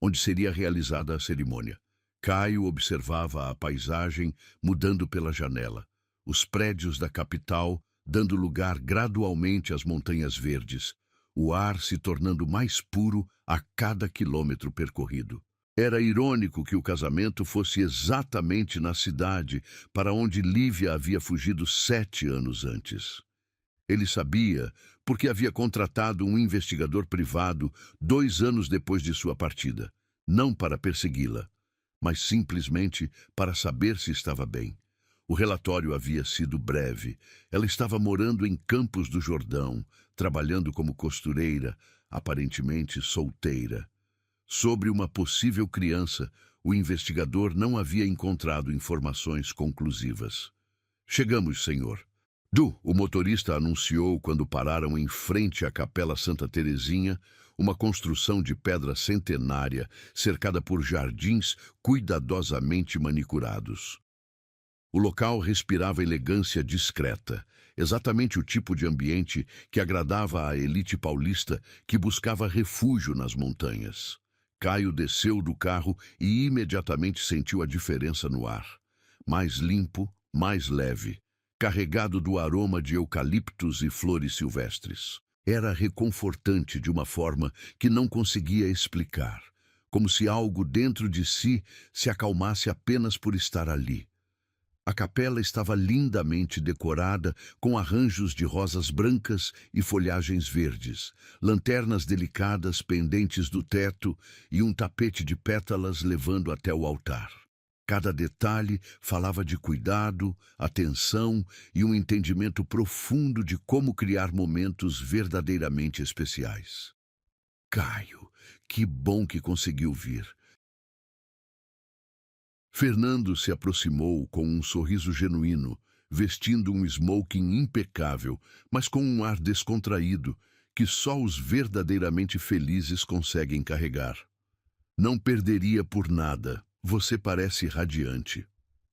onde seria realizada a cerimônia. Caio observava a paisagem mudando pela janela, os prédios da capital dando lugar gradualmente às montanhas verdes, o ar se tornando mais puro a cada quilômetro percorrido. Era irônico que o casamento fosse exatamente na cidade para onde Lívia havia fugido 7 anos antes. Ele sabia porque havia contratado um investigador privado 2 anos depois de sua partida, não para persegui-la, mas simplesmente para saber se estava bem. O relatório havia sido breve. Ela estava morando em Campos do Jordão, trabalhando como costureira, aparentemente solteira. Sobre uma possível criança, o investigador não havia encontrado informações conclusivas. Chegamos, senhor. O motorista anunciou quando pararam em frente à Capela Santa Terezinha, uma construção de pedra centenária, cercada por jardins cuidadosamente manicurados. O local respirava elegância discreta, exatamente o tipo de ambiente que agradava à elite paulista que buscava refúgio nas montanhas. Caio desceu do carro e imediatamente sentiu a diferença no ar. Mais limpo, mais leve, carregado do aroma de eucaliptos e flores silvestres. Era reconfortante de uma forma que não conseguia explicar, como se algo dentro de si se acalmasse apenas por estar ali. A capela estava lindamente decorada com arranjos de rosas brancas e folhagens verdes, lanternas delicadas pendentes do teto e um tapete de pétalas levando até o altar. Cada detalhe falava de cuidado, atenção e um entendimento profundo de como criar momentos verdadeiramente especiais. Caio, que bom que conseguiu vir. Fernando se aproximou com um sorriso genuíno, vestindo um smoking impecável, mas com um ar descontraído que só os verdadeiramente felizes conseguem carregar. Não perderia por nada. Você parece radiante.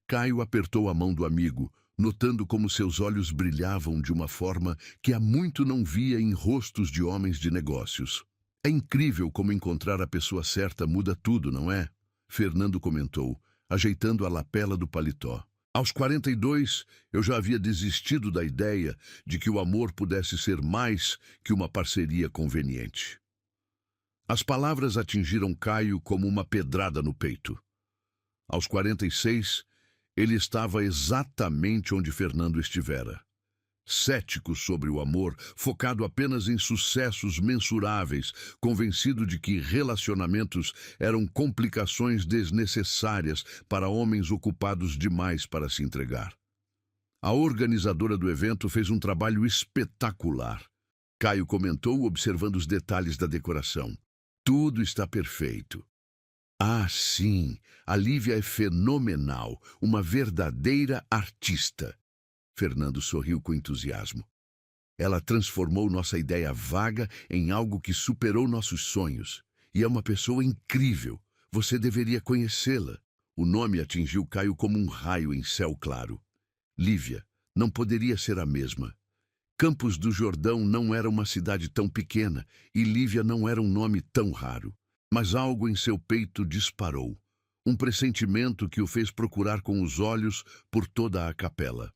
Caio apertou a mão do amigo, notando como seus olhos brilhavam de uma forma que há muito não via em rostos de homens de negócios. É incrível como encontrar a pessoa certa muda tudo, não é? Fernando comentou, ajeitando a lapela do paletó. Aos 42, eu já havia desistido da ideia de que o amor pudesse ser mais que uma parceria conveniente. As palavras atingiram Caio como uma pedrada no peito. Aos 46, Ele estava exatamente onde Fernando estivera. Cético sobre o amor, focado apenas em sucessos mensuráveis, convencido de que relacionamentos eram complicações desnecessárias para homens ocupados demais para se entregar. A organizadora do evento fez um trabalho espetacular. Caio comentou, observando os detalhes da decoração. Tudo está perfeito. Ah, sim, a Lívia é fenomenal, uma verdadeira artista. Fernando sorriu com entusiasmo. Ela transformou nossa ideia vaga em algo que superou nossos sonhos. E é uma pessoa incrível. Você deveria conhecê-la. O nome atingiu Caio como um raio em céu claro. Lívia não poderia ser a mesma. Campos do Jordão não era uma cidade tão pequena e Lívia não era um nome tão raro. Mas algo em seu peito disparou. Um pressentimento que o fez procurar com os olhos por toda a capela.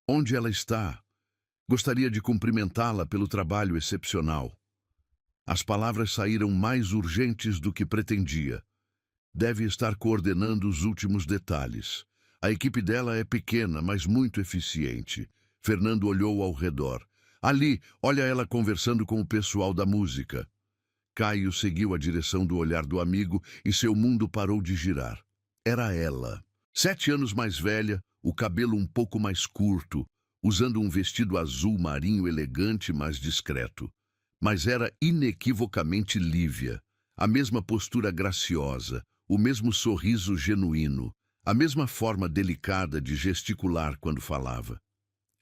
Onde ela está? Gostaria de cumprimentá-la pelo trabalho excepcional. As palavras saíram mais urgentes do que pretendia. Deve estar coordenando os últimos detalhes. A equipe dela é pequena, mas muito eficiente. Fernando olhou ao redor. Ali, olha ela conversando com o pessoal da música. Caio seguiu a direção do olhar do amigo e seu mundo parou de girar. Era ela. 7 anos mais velha, o cabelo um pouco mais curto, usando um vestido azul marinho elegante, mas discreto. Mas era inequivocamente Lívia. A mesma postura graciosa, o mesmo sorriso genuíno, a mesma forma delicada de gesticular quando falava.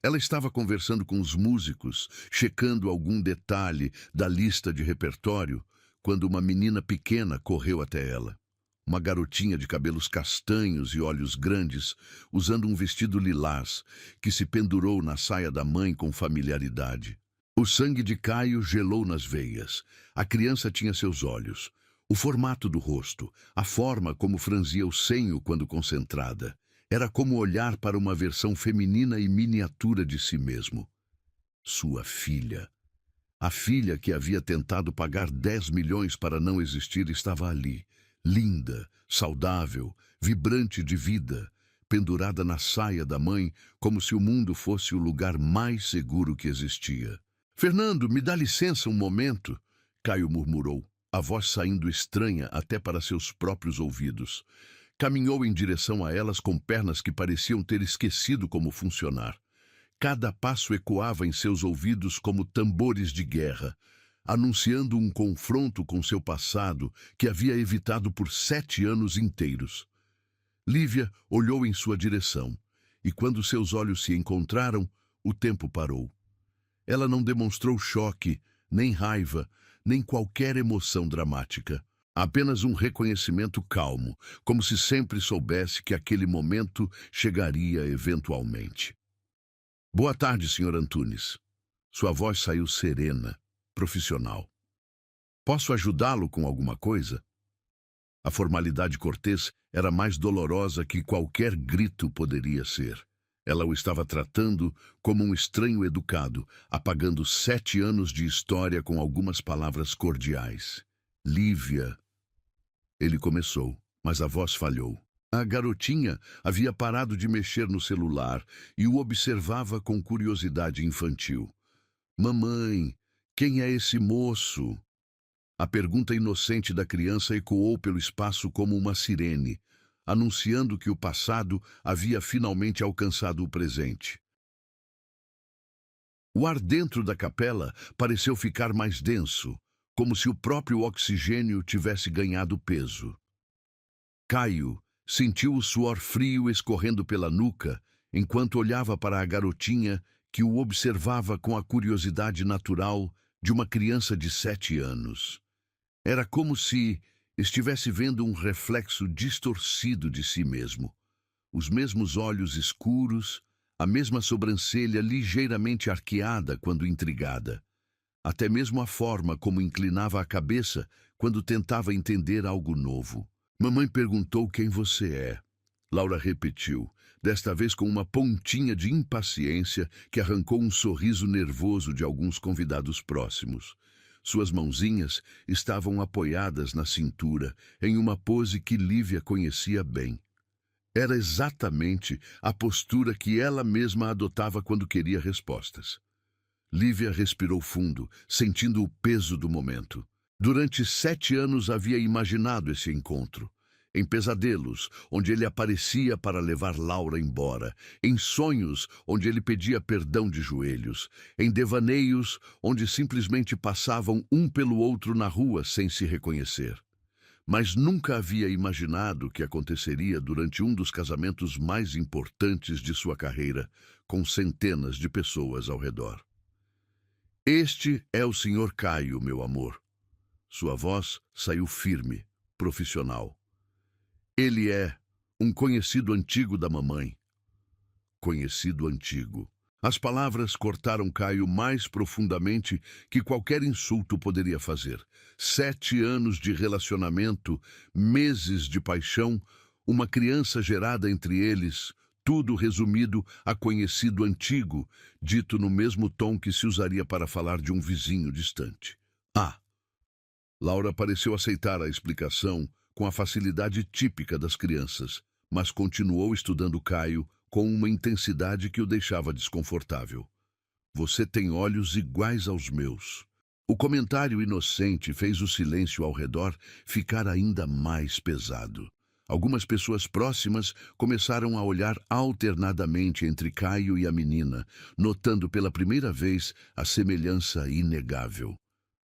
Ela estava conversando com os músicos, checando algum detalhe da lista de repertório, quando uma menina pequena correu até ela. Uma garotinha de cabelos castanhos e olhos grandes, usando um vestido lilás, que se pendurou na saia da mãe com familiaridade. O sangue de Caio gelou nas veias. A criança tinha seus olhos, o formato do rosto, a forma como franzia o senho quando concentrada. Era como olhar para uma versão feminina e miniatura de si mesmo. Sua filha. A filha que havia tentado pagar 10 milhões para não existir estava ali, linda, saudável, vibrante de vida, pendurada na saia da mãe como se o mundo fosse o lugar mais seguro que existia. "Fernando, me dá licença um momento", Caio murmurou, a voz saindo estranha até para seus próprios ouvidos. Caminhou em direção a elas com pernas que pareciam ter esquecido como funcionar. Cada passo ecoava em seus ouvidos como tambores de guerra, anunciando um confronto com seu passado que havia evitado por 7 anos inteiros. Lívia olhou em sua direção, e quando seus olhos se encontraram, o tempo parou. Ela não demonstrou choque, nem raiva, nem qualquer emoção dramática. Apenas um reconhecimento calmo, como se sempre soubesse que aquele momento chegaria eventualmente. "Boa tarde, Sr. Antunes." Sua voz saiu serena, profissional. "Posso ajudá-lo com alguma coisa?" A formalidade cortês era mais dolorosa que qualquer grito poderia ser. Ela o estava tratando como um estranho educado, apagando 7 anos de história com algumas palavras cordiais. "Lívia." Ele começou, mas a voz falhou. A garotinha havia parado de mexer no celular e o observava com curiosidade infantil. "Mamãe, quem é esse moço?" A pergunta inocente da criança ecoou pelo espaço como uma sirene, anunciando que o passado havia finalmente alcançado o presente. O ar dentro da capela pareceu ficar mais denso, como se o próprio oxigênio tivesse ganhado peso. Caio sentiu o suor frio escorrendo pela nuca enquanto olhava para a garotinha que o observava com a curiosidade natural de uma criança de 7 anos. Era como se estivesse vendo um reflexo distorcido de si mesmo. Os mesmos olhos escuros, a mesma sobrancelha ligeiramente arqueada quando intrigada. Até mesmo a forma como inclinava a cabeça quando tentava entender algo novo. "Mamãe perguntou quem você é." Laura repetiu, desta vez com uma pontinha de impaciência que arrancou um sorriso nervoso de alguns convidados próximos. Suas mãozinhas estavam apoiadas na cintura, em uma pose que Lívia conhecia bem. Era exatamente a postura que ela mesma adotava quando queria respostas. Lívia respirou fundo, sentindo o peso do momento. Durante 7 anos havia imaginado esse encontro. Em pesadelos, onde ele aparecia para levar Laura embora. Em sonhos, onde ele pedia perdão de joelhos. Em devaneios, onde simplesmente passavam um pelo outro na rua sem se reconhecer. Mas nunca havia imaginado que aconteceria durante um dos casamentos mais importantes de sua carreira, com centenas de pessoas ao redor. Este é o Sr. Caio, meu amor. Sua voz saiu firme, profissional. Ele é um conhecido antigo da mamãe. Conhecido antigo. As palavras cortaram Caio mais profundamente que qualquer insulto poderia fazer. 7 anos de relacionamento, meses de paixão, uma criança gerada entre eles, tudo resumido a conhecido antigo, dito no mesmo tom que se usaria para falar de um vizinho distante. Ah! Laura pareceu aceitar a explicação com a facilidade típica das crianças, mas continuou estudando Caio com uma intensidade que o deixava desconfortável. Você tem olhos iguais aos meus. O comentário inocente fez o silêncio ao redor ficar ainda mais pesado. Algumas pessoas próximas começaram a olhar alternadamente entre Caio e a menina, notando pela primeira vez a semelhança inegável.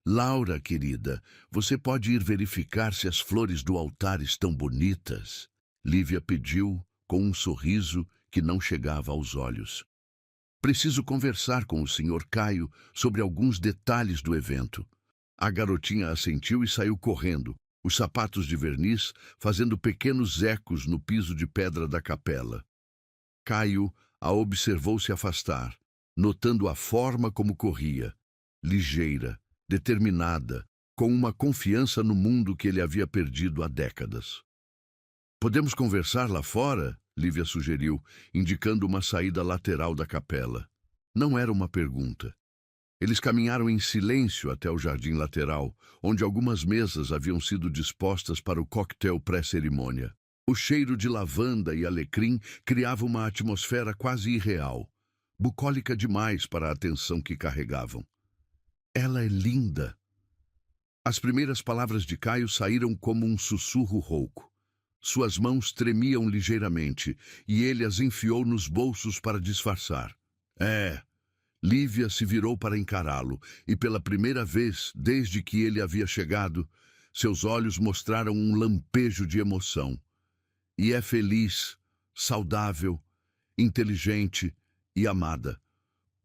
Laura, querida, você pode ir verificar se as flores do altar estão bonitas? Lívia pediu, com um sorriso que não chegava aos olhos. Preciso conversar com o Sr. Caio sobre alguns detalhes do evento. A garotinha assentiu e saiu correndo, os sapatos de verniz fazendo pequenos ecos no piso de pedra da capela. Caio a observou se afastar, notando a forma como corria, ligeira, determinada, com uma confiança no mundo que ele havia perdido há décadas. Podemos conversar lá fora? Lívia sugeriu, indicando uma saída lateral da capela. Não era uma pergunta. Eles caminharam em silêncio até o jardim lateral, onde algumas mesas haviam sido dispostas para o coquetel pré-cerimônia. O cheiro de lavanda e alecrim criava uma atmosfera quase irreal, bucólica demais para a atenção que carregavam. Ela é linda. As primeiras palavras de Caio saíram como um sussurro rouco. Suas mãos tremiam ligeiramente e ele as enfiou nos bolsos para disfarçar. Lívia se virou para encará-lo e pela primeira vez desde que ele havia chegado, seus olhos mostraram um lampejo de emoção. E é feliz, saudável, inteligente e amada.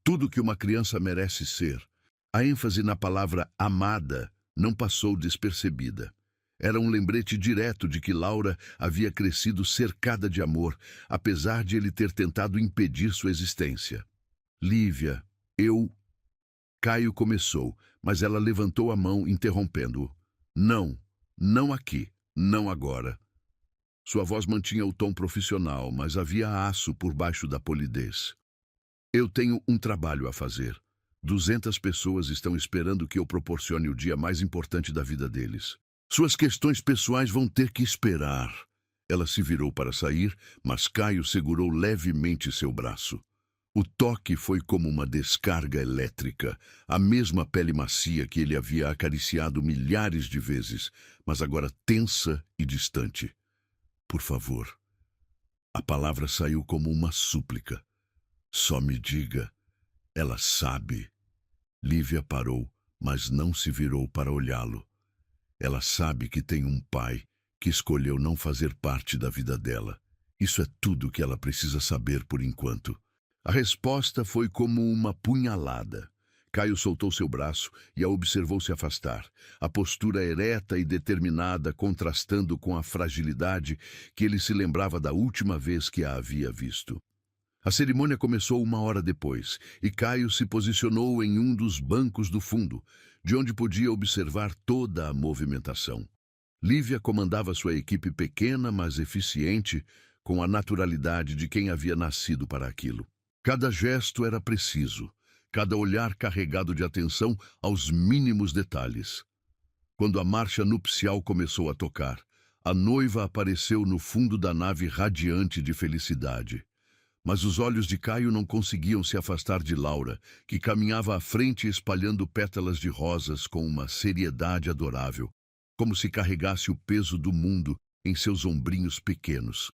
Tudo que uma criança merece ser. A ênfase na palavra amada não passou despercebida. Era um lembrete direto de que Laura havia crescido cercada de amor, apesar de ele ter tentado impedir sua existência. Lívia, Caio começou, mas ela levantou a mão, interrompendo-o. Não, não aqui, não agora. Sua voz mantinha o tom profissional, mas havia aço por baixo da polidez. Eu tenho um trabalho a fazer. 200 pessoas estão esperando que eu proporcione o dia mais importante da vida deles. Suas questões pessoais vão ter que esperar. Ela se virou para sair, mas Caio segurou levemente seu braço. O toque foi como uma descarga elétrica, a mesma pele macia que ele havia acariciado milhares de vezes, mas agora tensa e distante. Por favor. A palavra saiu como uma súplica. Só me diga. Ela sabe. Lívia parou, mas não se virou para olhá-lo. Ela sabe que tem um pai que escolheu não fazer parte da vida dela. Isso é tudo que ela precisa saber por enquanto. A resposta foi como uma punhalada. Caio soltou seu braço e a observou se afastar, a postura ereta e determinada contrastando com a fragilidade que ele se lembrava da última vez que a havia visto. A cerimônia começou 1 hora depois, e Caio se posicionou em um dos bancos do fundo, de onde podia observar toda a movimentação. Lívia comandava sua equipe pequena, mas eficiente, com a naturalidade de quem havia nascido para aquilo. Cada gesto era preciso, cada olhar carregado de atenção aos mínimos detalhes. Quando a marcha nupcial começou a tocar, A noiva apareceu no fundo da nave radiante de felicidade. Mas os olhos de Caio não conseguiam se afastar de Laura, que caminhava à frente espalhando pétalas de rosas com uma seriedade adorável, como se carregasse o peso do mundo em seus ombrinhos pequenos.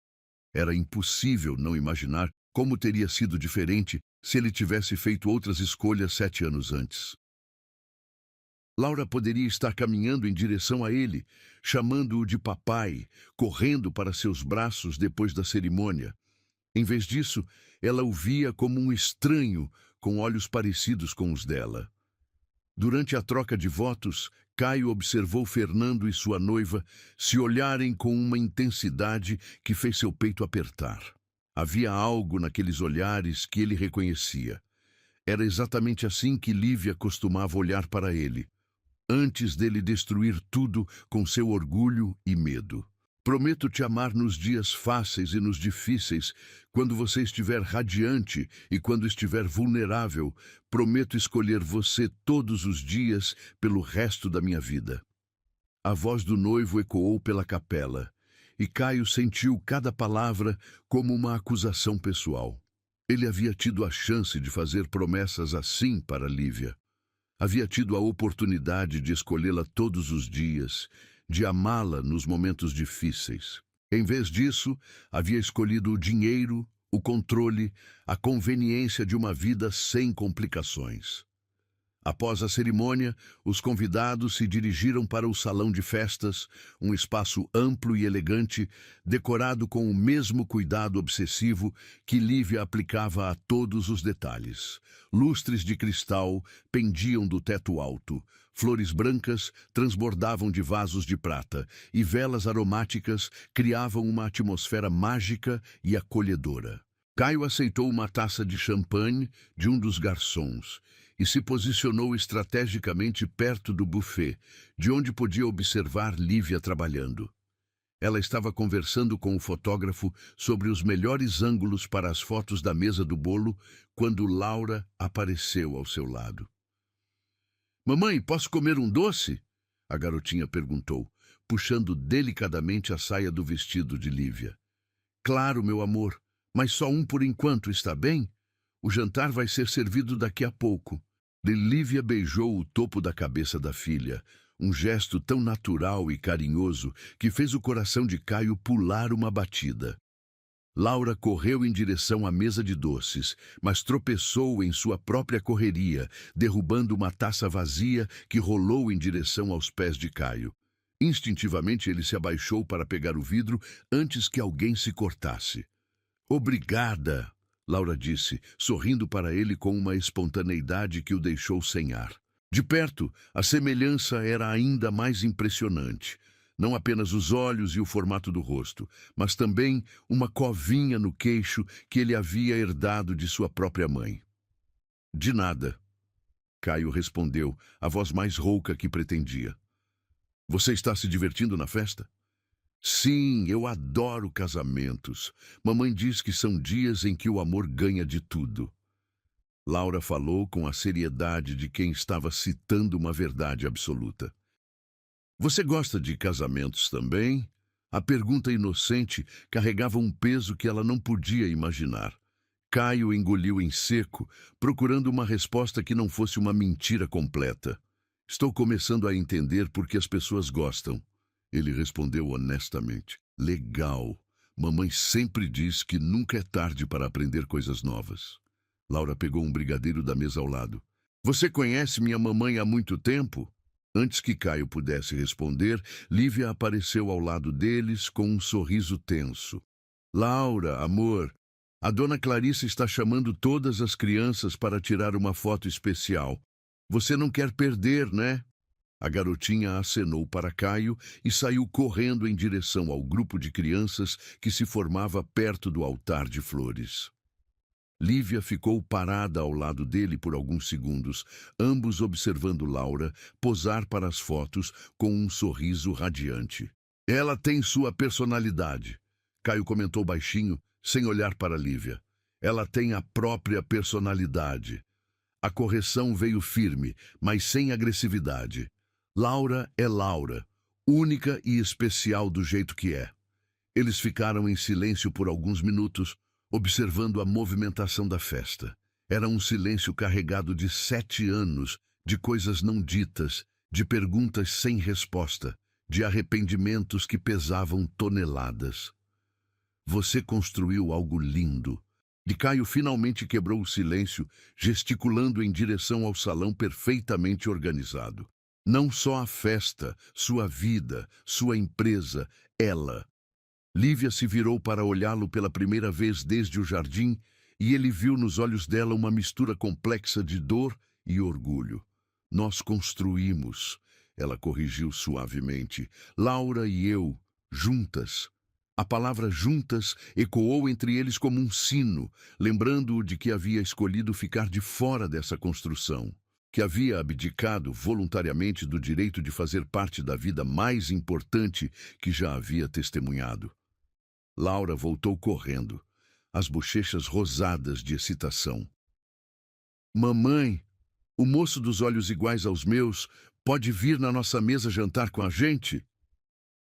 Era impossível não imaginar como teria sido diferente se ele tivesse feito outras escolhas 7 anos antes. Laura poderia estar caminhando em direção a ele, chamando-o de papai, correndo para seus braços depois da cerimônia. Em vez disso, ela o via como um estranho, com olhos parecidos com os dela. Durante a troca de votos, Caio observou Fernando e sua noiva se olharem com uma intensidade que fez seu peito apertar. Havia algo naqueles olhares que ele reconhecia. Era exatamente assim que Lívia costumava olhar para ele, antes dele destruir tudo com seu orgulho e medo. Prometo te amar nos dias fáceis e nos difíceis, quando você estiver radiante e quando estiver vulnerável. Prometo escolher você todos os dias pelo resto da minha vida. A voz do noivo ecoou pela capela, e Caio sentiu cada palavra como uma acusação pessoal. Ele havia tido a chance de fazer promessas assim para Lívia. Havia tido a oportunidade de escolhê-la todos os dias, de amá-la nos momentos difíceis. Em vez disso, havia escolhido o dinheiro, o controle, a conveniência de uma vida sem complicações. Após a cerimônia, os convidados se dirigiram para o salão de festas, um espaço amplo e elegante, decorado com o mesmo cuidado obsessivo que Lívia aplicava a todos os detalhes. Lustres de cristal pendiam do teto alto, flores brancas transbordavam de vasos de prata e velas aromáticas criavam uma atmosfera mágica e acolhedora. Caio aceitou uma taça de champanhe de um dos garçons e se posicionou estrategicamente perto do buffet, de onde podia observar Lívia trabalhando. Ela estava conversando com o fotógrafo sobre os melhores ângulos para as fotos da mesa do bolo quando Laura apareceu ao seu lado. "Mamãe, posso comer um doce?" a garotinha perguntou, puxando delicadamente a saia do vestido de Lívia. "Claro, meu amor, mas só um por enquanto, está bem? O jantar vai ser servido daqui a pouco." Lívia beijou o topo da cabeça da filha, um gesto tão natural e carinhoso que fez o coração de Caio pular uma batida. Laura correu em direção à mesa de doces, mas tropeçou em sua própria correria, derrubando uma taça vazia que rolou em direção aos pés de Caio. Instintivamente ele se abaixou para pegar o vidro antes que alguém se cortasse. "Obrigada", Laura disse, sorrindo para ele com uma espontaneidade que o deixou sem ar. De perto, a semelhança era ainda mais impressionante. Não apenas os olhos e o formato do rosto, mas também uma covinha no queixo que ele havia herdado de sua própria mãe. "De nada", Caio respondeu, a voz mais rouca que pretendia. "Você está se divertindo na festa?" "Sim, eu adoro casamentos. Mamãe diz que são dias em que o amor ganha de tudo." Laura falou com a seriedade de quem estava citando uma verdade absoluta. "Você gosta de casamentos também?" A pergunta inocente carregava um peso que ela não podia imaginar. Caio engoliu em seco, procurando uma resposta que não fosse uma mentira completa. "Estou começando a entender por que as pessoas gostam." Ele respondeu honestamente. "Legal. Mamãe sempre diz que nunca é tarde para aprender coisas novas." Laura pegou um brigadeiro da mesa ao lado. "Você conhece minha mamãe há muito tempo?" Antes que Caio pudesse responder, Lívia apareceu ao lado deles com um sorriso tenso. "Laura, amor, a dona Clarissa está chamando todas as crianças para tirar uma foto especial. Você não quer perder, né?" A garotinha acenou para Caio e saiu correndo em direção ao grupo de crianças que se formava perto do altar de flores. Lívia ficou parada ao lado dele por alguns segundos, ambos observando Laura posar para as fotos com um sorriso radiante. "Ela tem sua personalidade", Caio comentou baixinho, sem olhar para Lívia. "Ela tem a própria personalidade." A correção veio firme, mas sem agressividade. Laura é Laura, única e especial do jeito que é. Eles ficaram em silêncio por alguns minutos, observando a movimentação da festa. Era um silêncio carregado de 7 anos, de coisas não ditas, de perguntas sem resposta, de arrependimentos que pesavam toneladas. Você construiu algo lindo. E Caio finalmente quebrou o silêncio, gesticulando em direção ao salão perfeitamente organizado. Não só a festa, sua vida, sua empresa, ela. Lívia se virou para olhá-lo pela primeira vez desde o jardim e ele viu nos olhos dela uma mistura complexa de dor e orgulho. Nós construímos, ela corrigiu suavemente, Laura e eu, juntas. A palavra juntas ecoou entre eles como um sino, lembrando-o de que havia escolhido ficar de fora dessa construção, que havia abdicado voluntariamente do direito de fazer parte da vida mais importante que já havia testemunhado. Laura voltou correndo, as bochechas rosadas de excitação. Mamãe, o moço dos olhos iguais aos meus pode vir na nossa mesa jantar com a gente?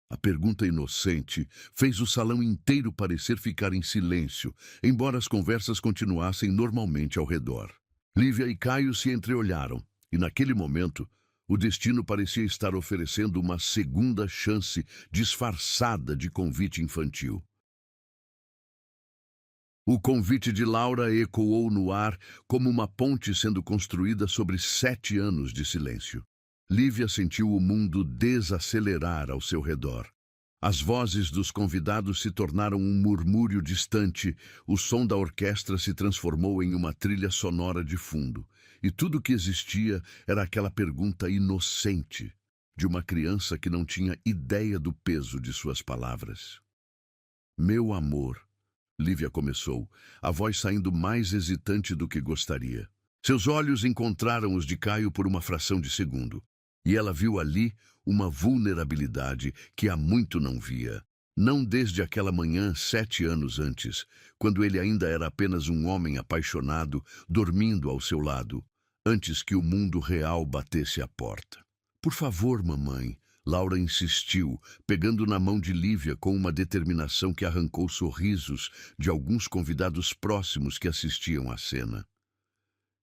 A pergunta inocente fez o salão inteiro parecer ficar em silêncio, embora as conversas continuassem normalmente ao redor. Lívia e Caio se entreolharam, e naquele momento, o destino parecia estar oferecendo uma segunda chance disfarçada de convite infantil. O convite de Laura ecoou no ar como uma ponte sendo construída sobre 7 anos de silêncio. Lívia sentiu o mundo desacelerar ao seu redor. As vozes dos convidados se tornaram um murmúrio distante, o som da orquestra se transformou em uma trilha sonora de fundo, e tudo o que existia era aquela pergunta inocente de uma criança que não tinha ideia do peso de suas palavras. Meu amor, Lívia começou, a voz saindo mais hesitante do que gostaria. Seus olhos encontraram os de Caio por uma fração de segundo. E ela viu ali uma vulnerabilidade que há muito não via. Não desde aquela manhã 7 anos antes, quando ele ainda era apenas um homem apaixonado, dormindo ao seu lado, antes que o mundo real batesse à porta. Por favor, mamãe, Laura insistiu, pegando na mão de Lívia com uma determinação que arrancou sorrisos de alguns convidados próximos que assistiam à cena.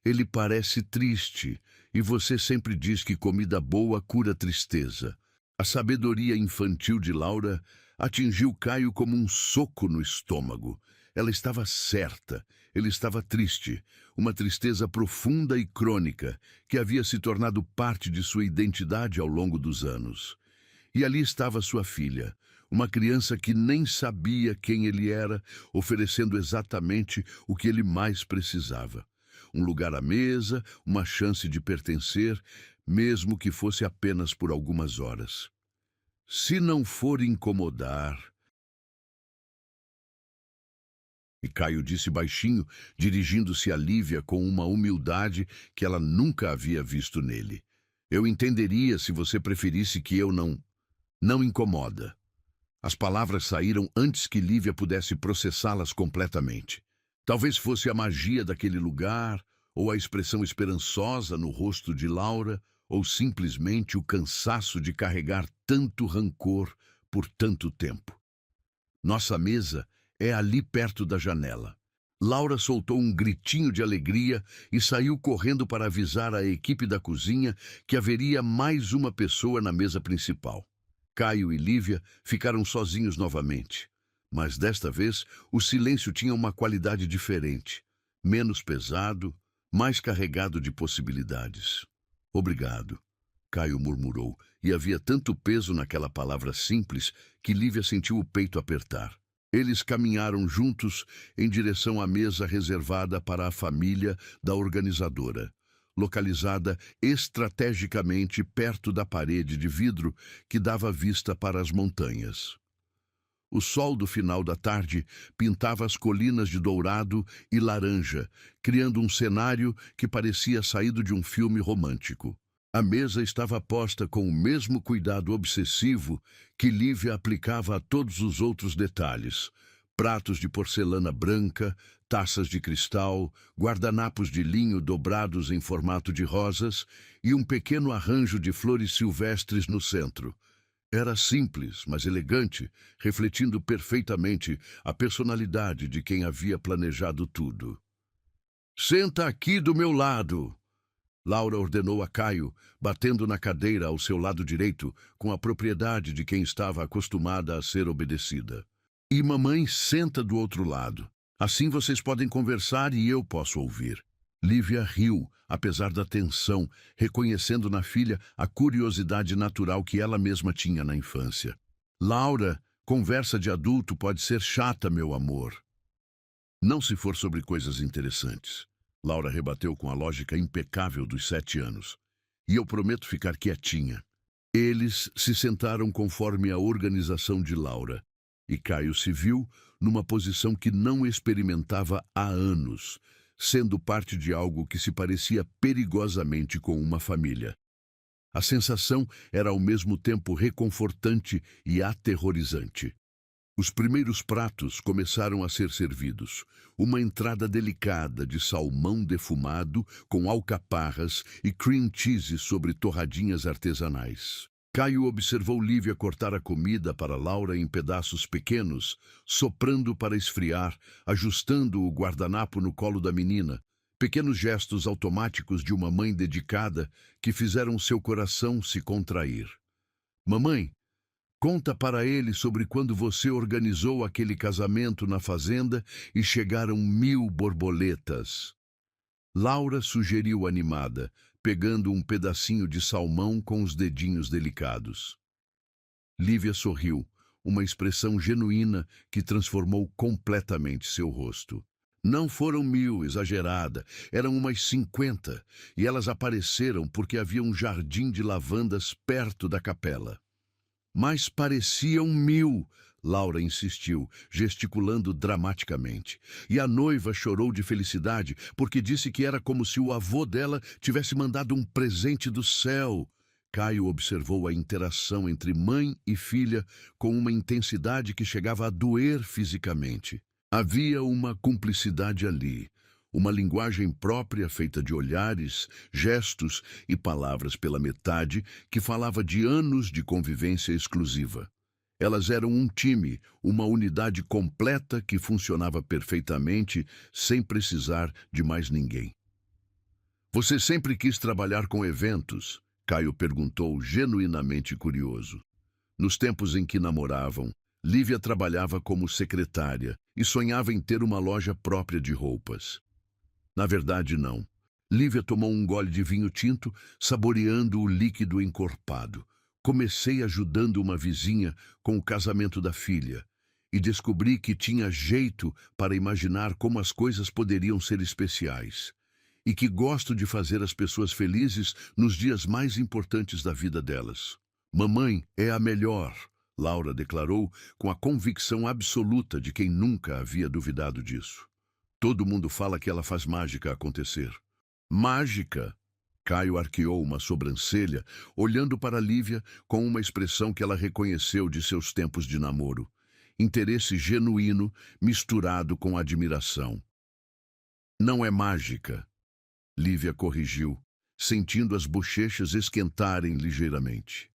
Ele parece triste, e você sempre diz que comida boa cura tristeza. A sabedoria infantil de Laura atingiu Caio como um soco no estômago. Ela estava certa, ele estava triste, uma tristeza profunda e crônica que havia se tornado parte de sua identidade ao longo dos anos. E ali estava sua filha, uma criança que nem sabia quem ele era, oferecendo exatamente o que ele mais precisava. Um lugar à mesa, uma chance de pertencer, mesmo que fosse apenas por algumas horas. Se não for incomodar... E Caio disse baixinho, dirigindo-se a Lívia com uma humildade que ela nunca havia visto nele. Eu entenderia se você preferisse que eu não... Não incomoda. As palavras saíram antes que Lívia pudesse processá-las completamente. Talvez fosse a magia daquele lugar, ou a expressão esperançosa no rosto de Laura, ou simplesmente o cansaço de carregar tanto rancor por tanto tempo. Nossa mesa é ali perto da janela. Laura soltou um gritinho de alegria e saiu correndo para avisar a equipe da cozinha que haveria mais uma pessoa na mesa principal. Caio e Lívia ficaram sozinhos novamente. Mas desta vez, o silêncio tinha uma qualidade diferente, menos pesado, mais carregado de possibilidades. Obrigado, Caio murmurou, e havia tanto peso naquela palavra simples que Lívia sentiu o peito apertar. Eles caminharam juntos em direção à mesa reservada para a família da organizadora, localizada estrategicamente perto da parede de vidro que dava vista para as montanhas. O sol do final da tarde pintava as colinas de dourado e laranja, criando um cenário que parecia saído de um filme romântico. A mesa estava posta com o mesmo cuidado obsessivo que Lívia aplicava a todos os outros detalhes: pratos de porcelana branca, taças de cristal, guardanapos de linho dobrados em formato de rosas e um pequeno arranjo de flores silvestres no centro. Era simples, mas elegante, refletindo perfeitamente a personalidade de quem havia planejado tudo. Senta aqui do meu lado, Laura ordenou a Caio, batendo na cadeira ao seu lado direito, com a propriedade de quem estava acostumada a ser obedecida. E mamãe senta do outro lado. Assim vocês podem conversar e eu posso ouvir. Lívia riu, apesar da tensão, reconhecendo na filha a curiosidade natural que ela mesma tinha na infância. Laura, conversa de adulto pode ser chata, meu amor. Não se for sobre coisas interessantes. Laura rebateu com a lógica impecável dos 7 anos. E eu prometo ficar quietinha. Eles se sentaram conforme a organização de Laura. E Caio se viu numa posição que não experimentava há anos, sendo parte de algo que se parecia perigosamente com uma família. A sensação era ao mesmo tempo reconfortante e aterrorizante. Os primeiros pratos começaram a ser servidos. Uma entrada delicada de salmão defumado com alcaparras e cream cheese sobre torradinhas artesanais. Caio observou Lívia cortar a comida para Laura em pedaços pequenos, soprando para esfriar, ajustando o guardanapo no colo da menina. Pequenos gestos automáticos de uma mãe dedicada que fizeram seu coração se contrair. Mamãe, conta para ele sobre quando você organizou aquele casamento na fazenda e chegaram 1000 borboletas. Laura sugeriu animada, pegando um pedacinho de salmão com os dedinhos delicados. Lívia sorriu, uma expressão genuína que transformou completamente seu rosto. Não foram 1000, exagerada, eram umas 50, e elas apareceram porque havia um jardim de lavandas perto da capela. Mas pareciam 1000, Laura insistiu, gesticulando dramaticamente. E a noiva chorou de felicidade, porque disse que era como se o avô dela tivesse mandado um presente do céu. Caio observou a interação entre mãe e filha com uma intensidade que chegava a doer fisicamente. Havia uma cumplicidade ali. Uma linguagem própria feita de olhares, gestos e palavras pela metade que falava de anos de convivência exclusiva. Elas eram um time, uma unidade completa que funcionava perfeitamente sem precisar de mais ninguém. Você sempre quis trabalhar com eventos? Caio perguntou, genuinamente curioso. Nos tempos em que namoravam, Lívia trabalhava como secretária e sonhava em ter uma loja própria de roupas. Na verdade, não. Lívia tomou um gole de vinho tinto, saboreando o líquido encorpado. Comecei ajudando uma vizinha com o casamento da filha e descobri que tinha jeito para imaginar como as coisas poderiam ser especiais e que gosto de fazer as pessoas felizes nos dias mais importantes da vida delas. Mamãe é a melhor, Laura declarou com a convicção absoluta de quem nunca havia duvidado disso. Todo mundo fala que ela faz mágica acontecer. Mágica? Caio arqueou uma sobrancelha, olhando para Lívia com uma expressão que ela reconheceu de seus tempos de namoro. Interesse genuíno misturado com admiração. Não é mágica, Lívia corrigiu, sentindo as bochechas esquentarem ligeiramente.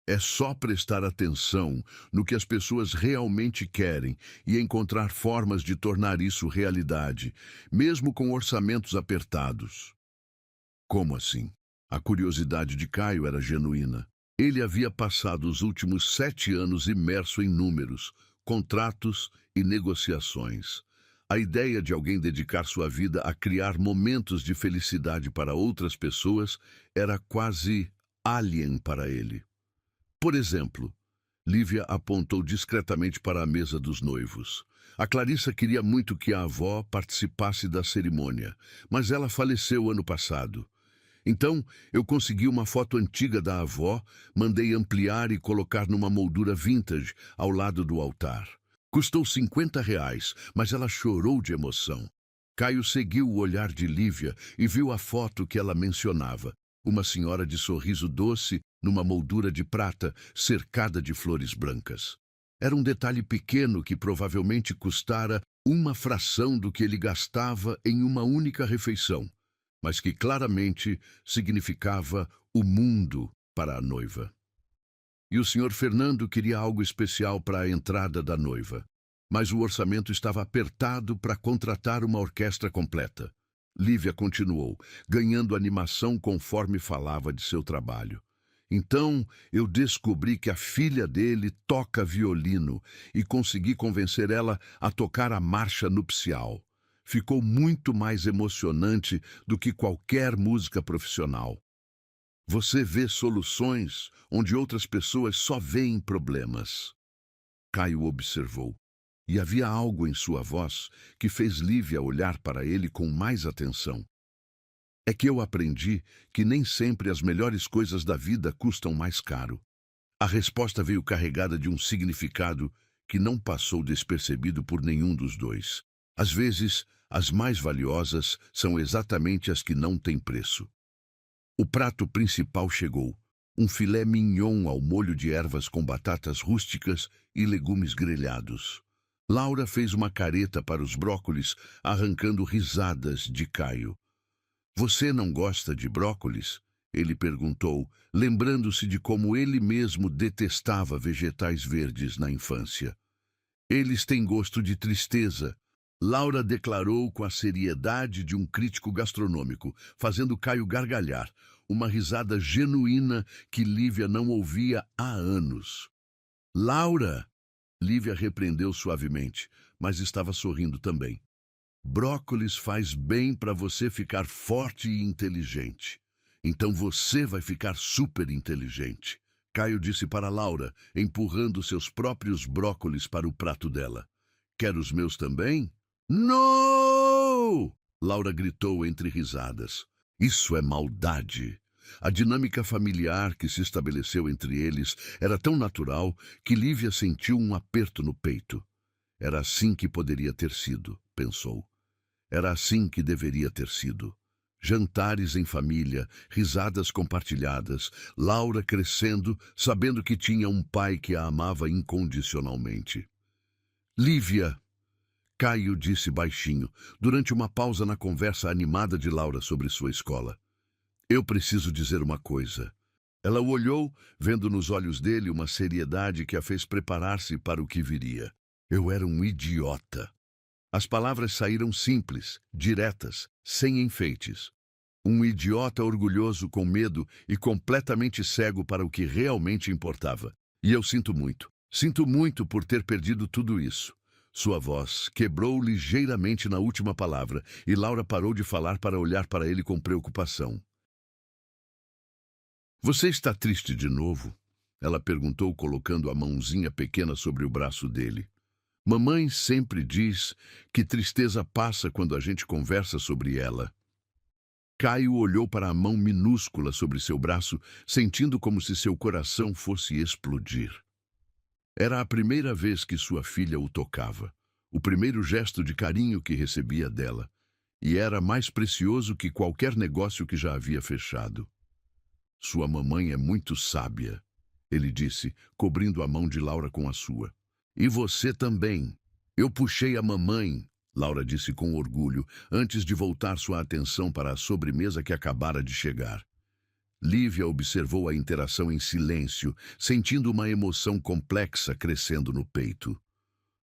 É só prestar atenção no que as pessoas realmente querem e encontrar formas de tornar isso realidade, mesmo com orçamentos apertados. Como assim? A curiosidade de Caio era genuína. Ele havia passado os últimos 7 anos imerso em números, contratos e negociações. A ideia de alguém dedicar sua vida a criar momentos de felicidade para outras pessoas era quase alien para ele. Por exemplo, Lívia apontou discretamente para a mesa dos noivos. A Clarissa queria muito que a avó participasse da cerimônia, mas ela faleceu ano passado. Então, eu consegui uma foto antiga da avó, mandei ampliar e colocar numa moldura vintage ao lado do altar. Custou R$ 50, mas ela chorou de emoção. Caio seguiu o olhar de Lívia e viu a foto que ela mencionava. Uma senhora de sorriso doce numa moldura de prata cercada de flores brancas. Era um detalhe pequeno que provavelmente custara uma fração do que ele gastava em uma única refeição, mas que claramente significava o mundo para a noiva. E o senhor Fernando queria algo especial para a entrada da noiva. Mas o orçamento estava apertado para contratar uma orquestra completa. Lívia continuou, ganhando animação conforme falava de seu trabalho. Então, eu descobri que a filha dele toca violino e consegui convencer ela a tocar a marcha nupcial. Ficou muito mais emocionante do que qualquer música profissional. Você vê soluções onde outras pessoas só veem problemas. Caio observou. E havia algo em sua voz que fez Lívia olhar para ele com mais atenção. É que eu aprendi que nem sempre as melhores coisas da vida custam mais caro. A resposta veio carregada de um significado que não passou despercebido por nenhum dos dois. Às vezes, as mais valiosas são exatamente as que não têm preço. O prato principal chegou. Um filé mignon ao molho de ervas com batatas rústicas e legumes grelhados. Laura fez uma careta para os brócolis, arrancando risadas de Caio. Você não gosta de brócolis? Ele perguntou, lembrando-se de como ele mesmo detestava vegetais verdes na infância. Eles têm gosto de tristeza. Laura declarou com a seriedade de um crítico gastronômico, fazendo Caio gargalhar, uma risada genuína que Lívia não ouvia há anos. Laura! Lívia repreendeu suavemente, mas estava sorrindo também. Brócolis faz bem para você ficar forte e inteligente. Então você vai ficar super inteligente. Caio disse para Laura, empurrando seus próprios brócolis para o prato dela. Quer os meus também? Não! Laura gritou entre risadas. Isso é maldade. A dinâmica familiar que se estabeleceu entre eles era tão natural que Lívia sentiu um aperto no peito. Era assim que poderia ter sido, pensou. Era assim que deveria ter sido. Jantares em família, risadas compartilhadas, Laura crescendo, sabendo que tinha um pai que a amava incondicionalmente. Lívia! Caio disse baixinho, durante uma pausa na conversa animada de Laura sobre sua escola. Eu preciso dizer uma coisa. Ela o olhou, vendo nos olhos dele uma seriedade que a fez preparar-se para o que viria. Eu era um idiota. As palavras saíram simples, diretas, sem enfeites. Um idiota orgulhoso com medo e completamente cego para o que realmente importava. E eu sinto muito por ter perdido tudo isso. Sua voz quebrou ligeiramente na última palavra e Laura parou de falar para olhar para ele com preocupação. Você está triste de novo? Ela perguntou, colocando a mãozinha pequena sobre o braço dele. Mamãe sempre diz que tristeza passa quando a gente conversa sobre ela. Caio olhou para a mão minúscula sobre seu braço, sentindo como se seu coração fosse explodir. Era a primeira vez que sua filha o tocava, o primeiro gesto de carinho que recebia dela, e era mais precioso que qualquer negócio que já havia fechado. Sua mamãe é muito sábia, ele disse, cobrindo a mão de Laura com a sua. E você também. Eu puxei a mamãe, Laura disse com orgulho, antes de voltar sua atenção para a sobremesa que acabara de chegar. Lívia observou a interação em silêncio, sentindo uma emoção complexa crescendo no peito.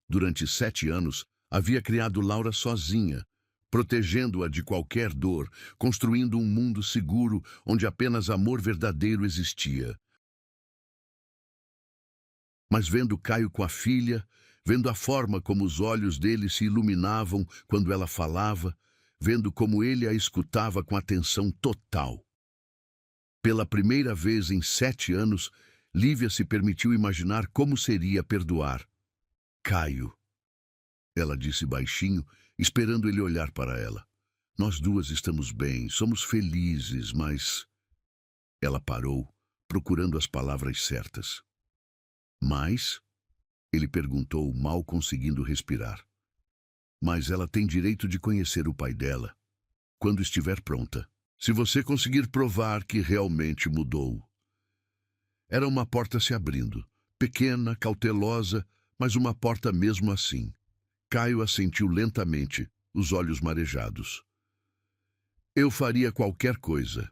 Durante 7 anos, havia criado Laura sozinha, protegendo-a de qualquer dor, construindo um mundo seguro onde apenas amor verdadeiro existia. Mas vendo Caio com a filha, vendo a forma como os olhos dele se iluminavam quando ela falava, vendo como ele a escutava com atenção total. Pela primeira vez em 7 anos, Lívia se permitiu imaginar como seria perdoar. Caio, ela disse baixinho, esperando ele olhar para ela. Nós duas estamos bem, somos felizes, mas... Ela parou, procurando as palavras certas. Mas? Ele perguntou, mal conseguindo respirar. Mas ela tem direito de conhecer o pai dela, quando estiver pronta. Se você conseguir provar que realmente mudou. Era uma porta se abrindo, pequena, cautelosa, mas uma porta mesmo assim. Caio assentiu lentamente, os olhos marejados. Eu faria qualquer coisa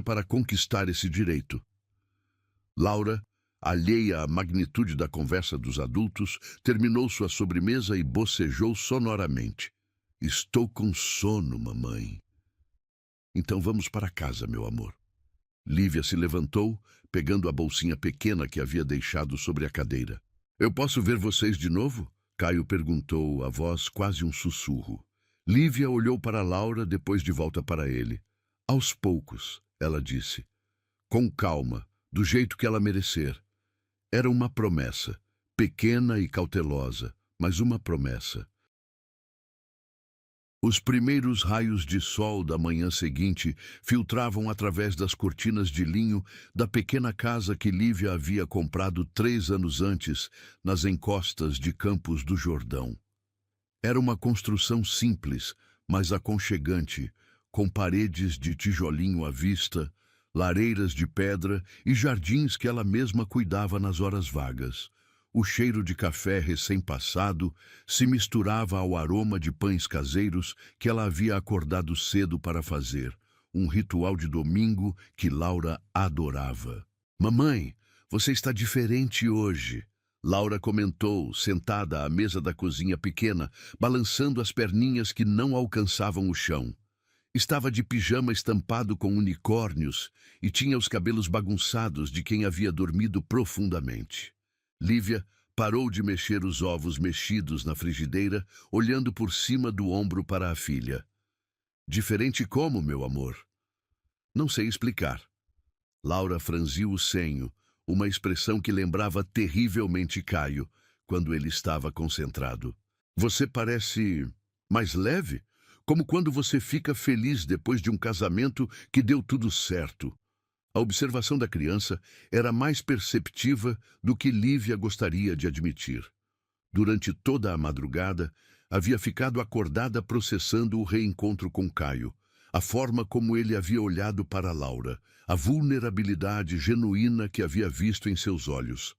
para conquistar esse direito. Laura, alheia à magnitude da conversa dos adultos, terminou sua sobremesa e bocejou sonoramente. Estou com sono, mamãe. Então vamos para casa, meu amor. Lívia se levantou, pegando a bolsinha pequena que havia deixado sobre a cadeira. Eu posso ver vocês de novo? Caio perguntou, a voz quase um sussurro. Lívia olhou para Laura, depois de volta para ele. Aos poucos, ela disse. Com calma, do jeito que ela merecer. Era uma promessa, pequena e cautelosa, mas uma promessa. Os primeiros raios de sol da manhã seguinte filtravam através das cortinas de linho da pequena casa que Lívia havia comprado 3 anos antes, nas encostas de Campos do Jordão. Era uma construção simples, mas aconchegante, com paredes de tijolinho à vista, lareiras de pedra e jardins que ela mesma cuidava nas horas vagas. O cheiro de café recém-passado se misturava ao aroma de pães caseiros que ela havia acordado cedo para fazer, um ritual de domingo que Laura adorava. Mamãe, você está diferente hoje. Laura comentou, sentada à mesa da cozinha pequena, balançando as perninhas que não alcançavam o chão. Estava de pijama estampado com unicórnios e tinha os cabelos bagunçados de quem havia dormido profundamente. Lívia parou de mexer os ovos mexidos na frigideira, olhando por cima do ombro para a filha. Diferente como, meu amor? Não sei explicar. Laura franziu o senho, uma expressão que lembrava terrivelmente Caio, quando ele estava concentrado. Você parece mais leve, como quando você fica feliz depois de um casamento que deu tudo certo. A observação da criança era mais perceptiva do que Lívia gostaria de admitir. Durante toda a madrugada, havia ficado acordada processando o reencontro com Caio, a forma como ele havia olhado para Laura, a vulnerabilidade genuína que havia visto em seus olhos.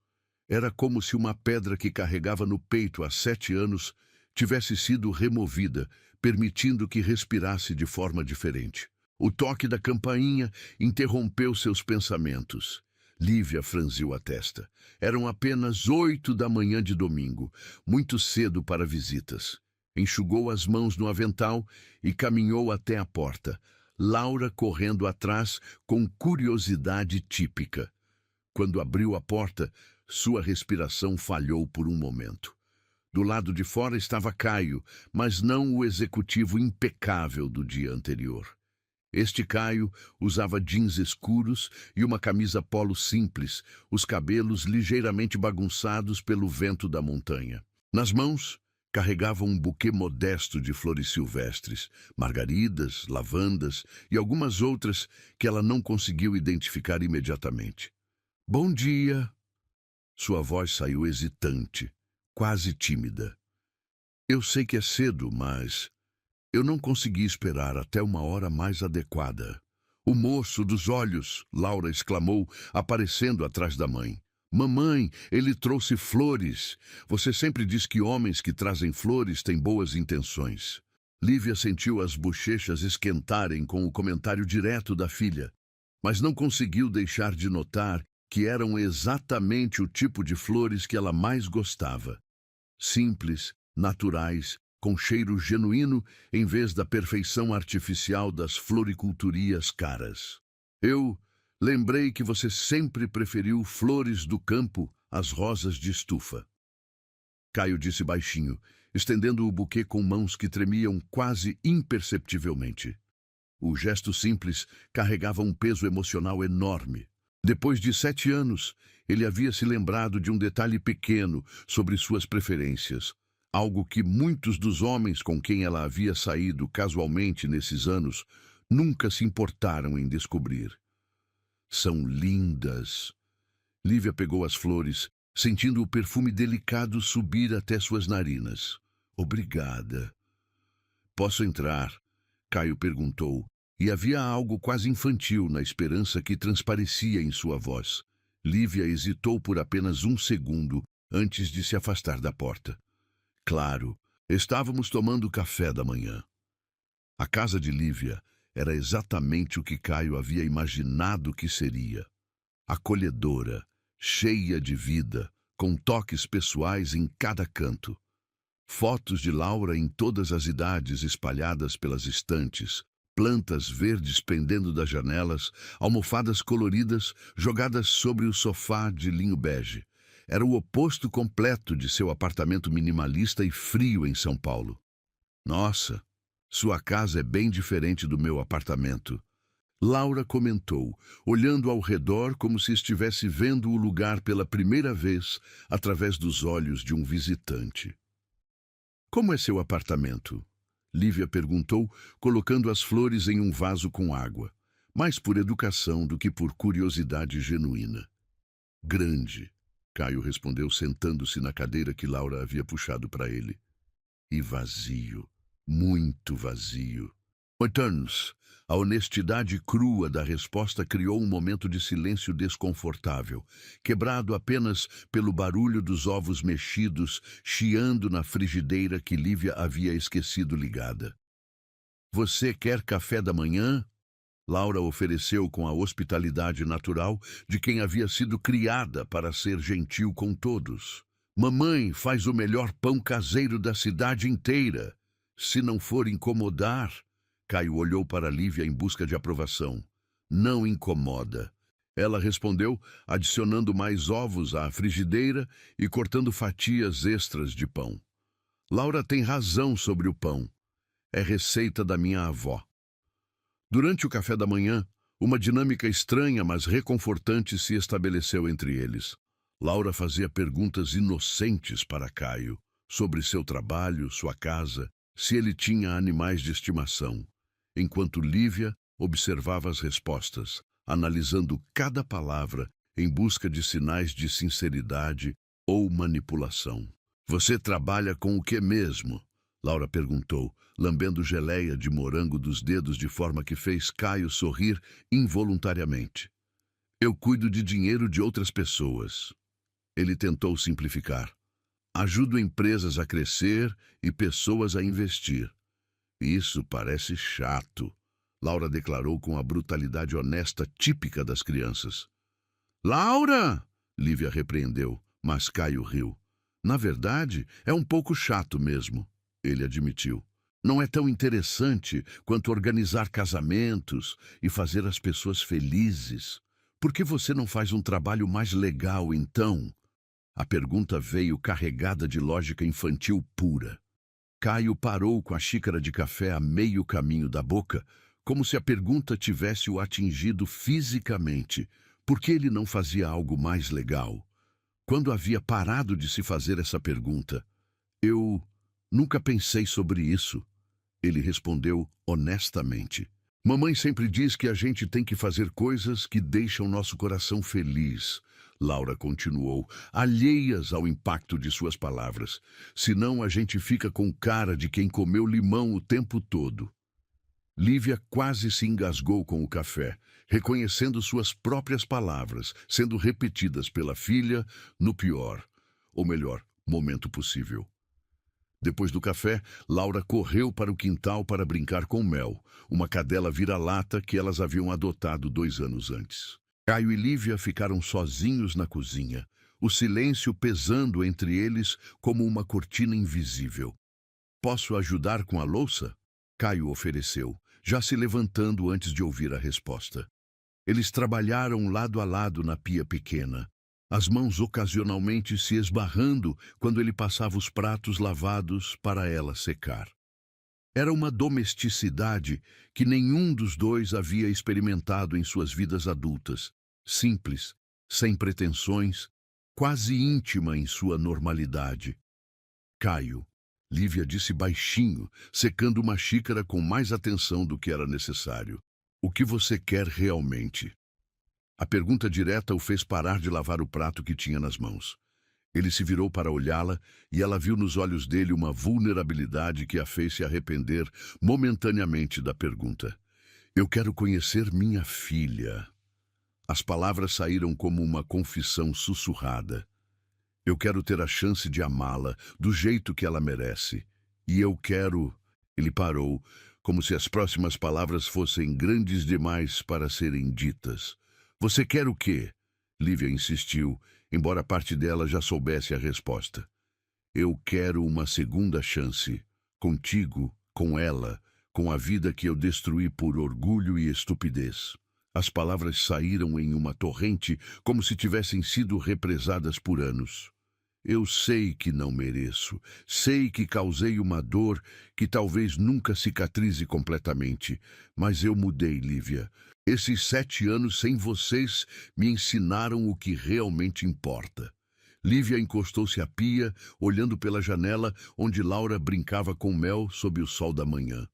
Era como se uma pedra que carregava no peito há 7 anos tivesse sido removida, permitindo que respirasse de forma diferente. O toque da campainha interrompeu seus pensamentos. Lívia franziu a testa. Eram apenas 8 da manhã de domingo, muito cedo para visitas. Enxugou as mãos no avental e caminhou até a porta, Laura correndo atrás com curiosidade típica. Quando abriu a porta, sua respiração falhou por um momento. Do lado de fora estava Caio, mas não o executivo impecável do dia anterior. Este Caio usava jeans escuros e uma camisa polo simples, os cabelos ligeiramente bagunçados pelo vento da montanha. Nas mãos, carregava um buquê modesto de flores silvestres, margaridas, lavandas e algumas outras que ela não conseguiu identificar imediatamente. Bom dia! Sua voz saiu hesitante, quase tímida. Eu sei que é cedo, mas eu não consegui esperar até uma hora mais adequada. O moço dos olhos, Laura exclamou, aparecendo atrás da mãe. Mamãe, ele trouxe flores. Você sempre diz que homens que trazem flores têm boas intenções. Lívia sentiu as bochechas esquentarem com o comentário direto da filha, mas não conseguiu deixar de notar que eram exatamente o tipo de flores que ela mais gostava. Simples, naturais, com cheiro genuíno em vez da perfeição artificial das floriculturias caras. Eu lembrei que você sempre preferiu flores do campo às rosas de estufa. Caio disse baixinho, estendendo o buquê com mãos que tremiam quase imperceptivelmente. O gesto simples carregava um peso emocional enorme. Depois de 7 anos, ele havia se lembrado de um detalhe pequeno sobre suas preferências, algo que muitos dos homens com quem ela havia saído casualmente nesses anos nunca se importaram em descobrir. São lindas. Lívia pegou as flores, sentindo o perfume delicado subir até suas narinas. Obrigada. Posso entrar? Caio perguntou, e havia algo quase infantil na esperança que transparecia em sua voz. Lívia hesitou por apenas um segundo antes de se afastar da porta. Claro, estávamos tomando café da manhã. A casa de Lívia era exatamente o que Caio havia imaginado que seria. acolhedora, cheia de vida, com toques pessoais em cada canto. Fotos de Laura em todas as idades espalhadas pelas estantes, plantas verdes pendendo das janelas, almofadas coloridas jogadas sobre o sofá de linho bege. Era o oposto completo de seu apartamento minimalista e frio em São Paulo. Nossa, sua casa é bem diferente do meu apartamento. Laura comentou, olhando ao redor como se estivesse vendo o lugar pela primeira vez através dos olhos de um visitante. Como é seu apartamento? Lívia perguntou, colocando as flores em um vaso com água, mais por educação do que por curiosidade genuína. Grande, Caio respondeu, sentando-se na cadeira que Laura havia puxado para ele. E vazio, muito vazio. 8 anos. A honestidade crua da resposta criou um momento de silêncio desconfortável, quebrado apenas pelo barulho dos ovos mexidos chiando na frigideira que Lívia havia esquecido ligada. Você quer café da manhã? Laura ofereceu com a hospitalidade natural de quem havia sido criada para ser gentil com todos. Mamãe faz o melhor pão caseiro da cidade inteira. Se não for incomodar... Caio olhou para Lívia em busca de aprovação. Não incomoda. Ela respondeu, adicionando mais ovos à frigideira e cortando fatias extras de pão. Laura tem razão sobre o pão. É receita da minha avó. Durante o café da manhã, uma dinâmica estranha, mas reconfortante se estabeleceu entre eles. Laura fazia perguntas inocentes para Caio, sobre seu trabalho, sua casa, se ele tinha animais de estimação, enquanto Lívia observava as respostas, analisando cada palavra em busca de sinais de sinceridade ou manipulação. Você trabalha com o que mesmo? Laura perguntou, lambendo geleia de morango dos dedos de forma que fez Caio sorrir involuntariamente. Eu cuido de dinheiro de outras pessoas. Ele tentou simplificar. Ajudo empresas a crescer e pessoas a investir. Isso parece chato, Laura declarou com a brutalidade honesta típica das crianças. Laura! Lívia repreendeu, mas Caio riu. Na verdade, é um pouco chato mesmo, ele admitiu. Não é tão interessante quanto organizar casamentos e fazer as pessoas felizes. Por que você não faz um trabalho mais legal, então? A pergunta veio carregada de lógica infantil pura. Caio parou com a xícara de café a meio caminho da boca, como se a pergunta tivesse o atingido fisicamente. Por que ele não fazia algo mais legal? Quando havia parado de se fazer essa pergunta, eu nunca pensei sobre isso, ele respondeu honestamente. Mamãe sempre diz que a gente tem que fazer coisas que deixam nosso coração feliz. Laura continuou, alheias ao impacto de suas palavras. Senão a gente fica com cara de quem comeu limão o tempo todo. Lívia quase se engasgou com o café, reconhecendo suas próprias palavras, sendo repetidas pela filha no pior, ou melhor, momento possível. Depois do café, Laura correu para o quintal para brincar com Mel, uma cadela vira-lata que elas haviam adotado 2 anos antes. Caio e Lívia ficaram sozinhos na cozinha, o silêncio pesando entre eles como uma cortina invisível. Posso ajudar com a louça? Caio ofereceu, já se levantando antes de ouvir a resposta. Eles trabalharam lado a lado na pia pequena, as mãos ocasionalmente se esbarrando quando ele passava os pratos lavados para ela secar. Era uma domesticidade que nenhum dos dois havia experimentado em suas vidas adultas, simples, sem pretensões, quase íntima em sua normalidade. Caio, Lívia disse baixinho, secando uma xícara com mais atenção do que era necessário. O que você quer realmente? A pergunta direta o fez parar de lavar o prato que tinha nas mãos. Ele se virou para olhá-la e ela viu nos olhos dele uma vulnerabilidade que a fez se arrepender momentaneamente da pergunta. Eu quero conhecer minha filha. As palavras saíram como uma confissão sussurrada. Eu quero ter a chance de amá-la do jeito que ela merece. E eu quero... Ele parou, como se as próximas palavras fossem grandes demais para serem ditas. Você quer o quê? Lívia insistiu, embora parte dela já soubesse a resposta. Eu quero uma segunda chance. Contigo, com ela, com a vida que eu destruí por orgulho e estupidez. As palavras saíram em uma torrente, como se tivessem sido represadas por anos. Eu sei que não mereço. Sei que causei uma dor que talvez nunca cicatrize completamente. Mas eu mudei, Lívia. Esses 7 anos sem vocês me ensinaram o que realmente importa. Lívia encostou-se à pia, olhando pela janela onde Laura brincava com Mel sob o sol da manhã.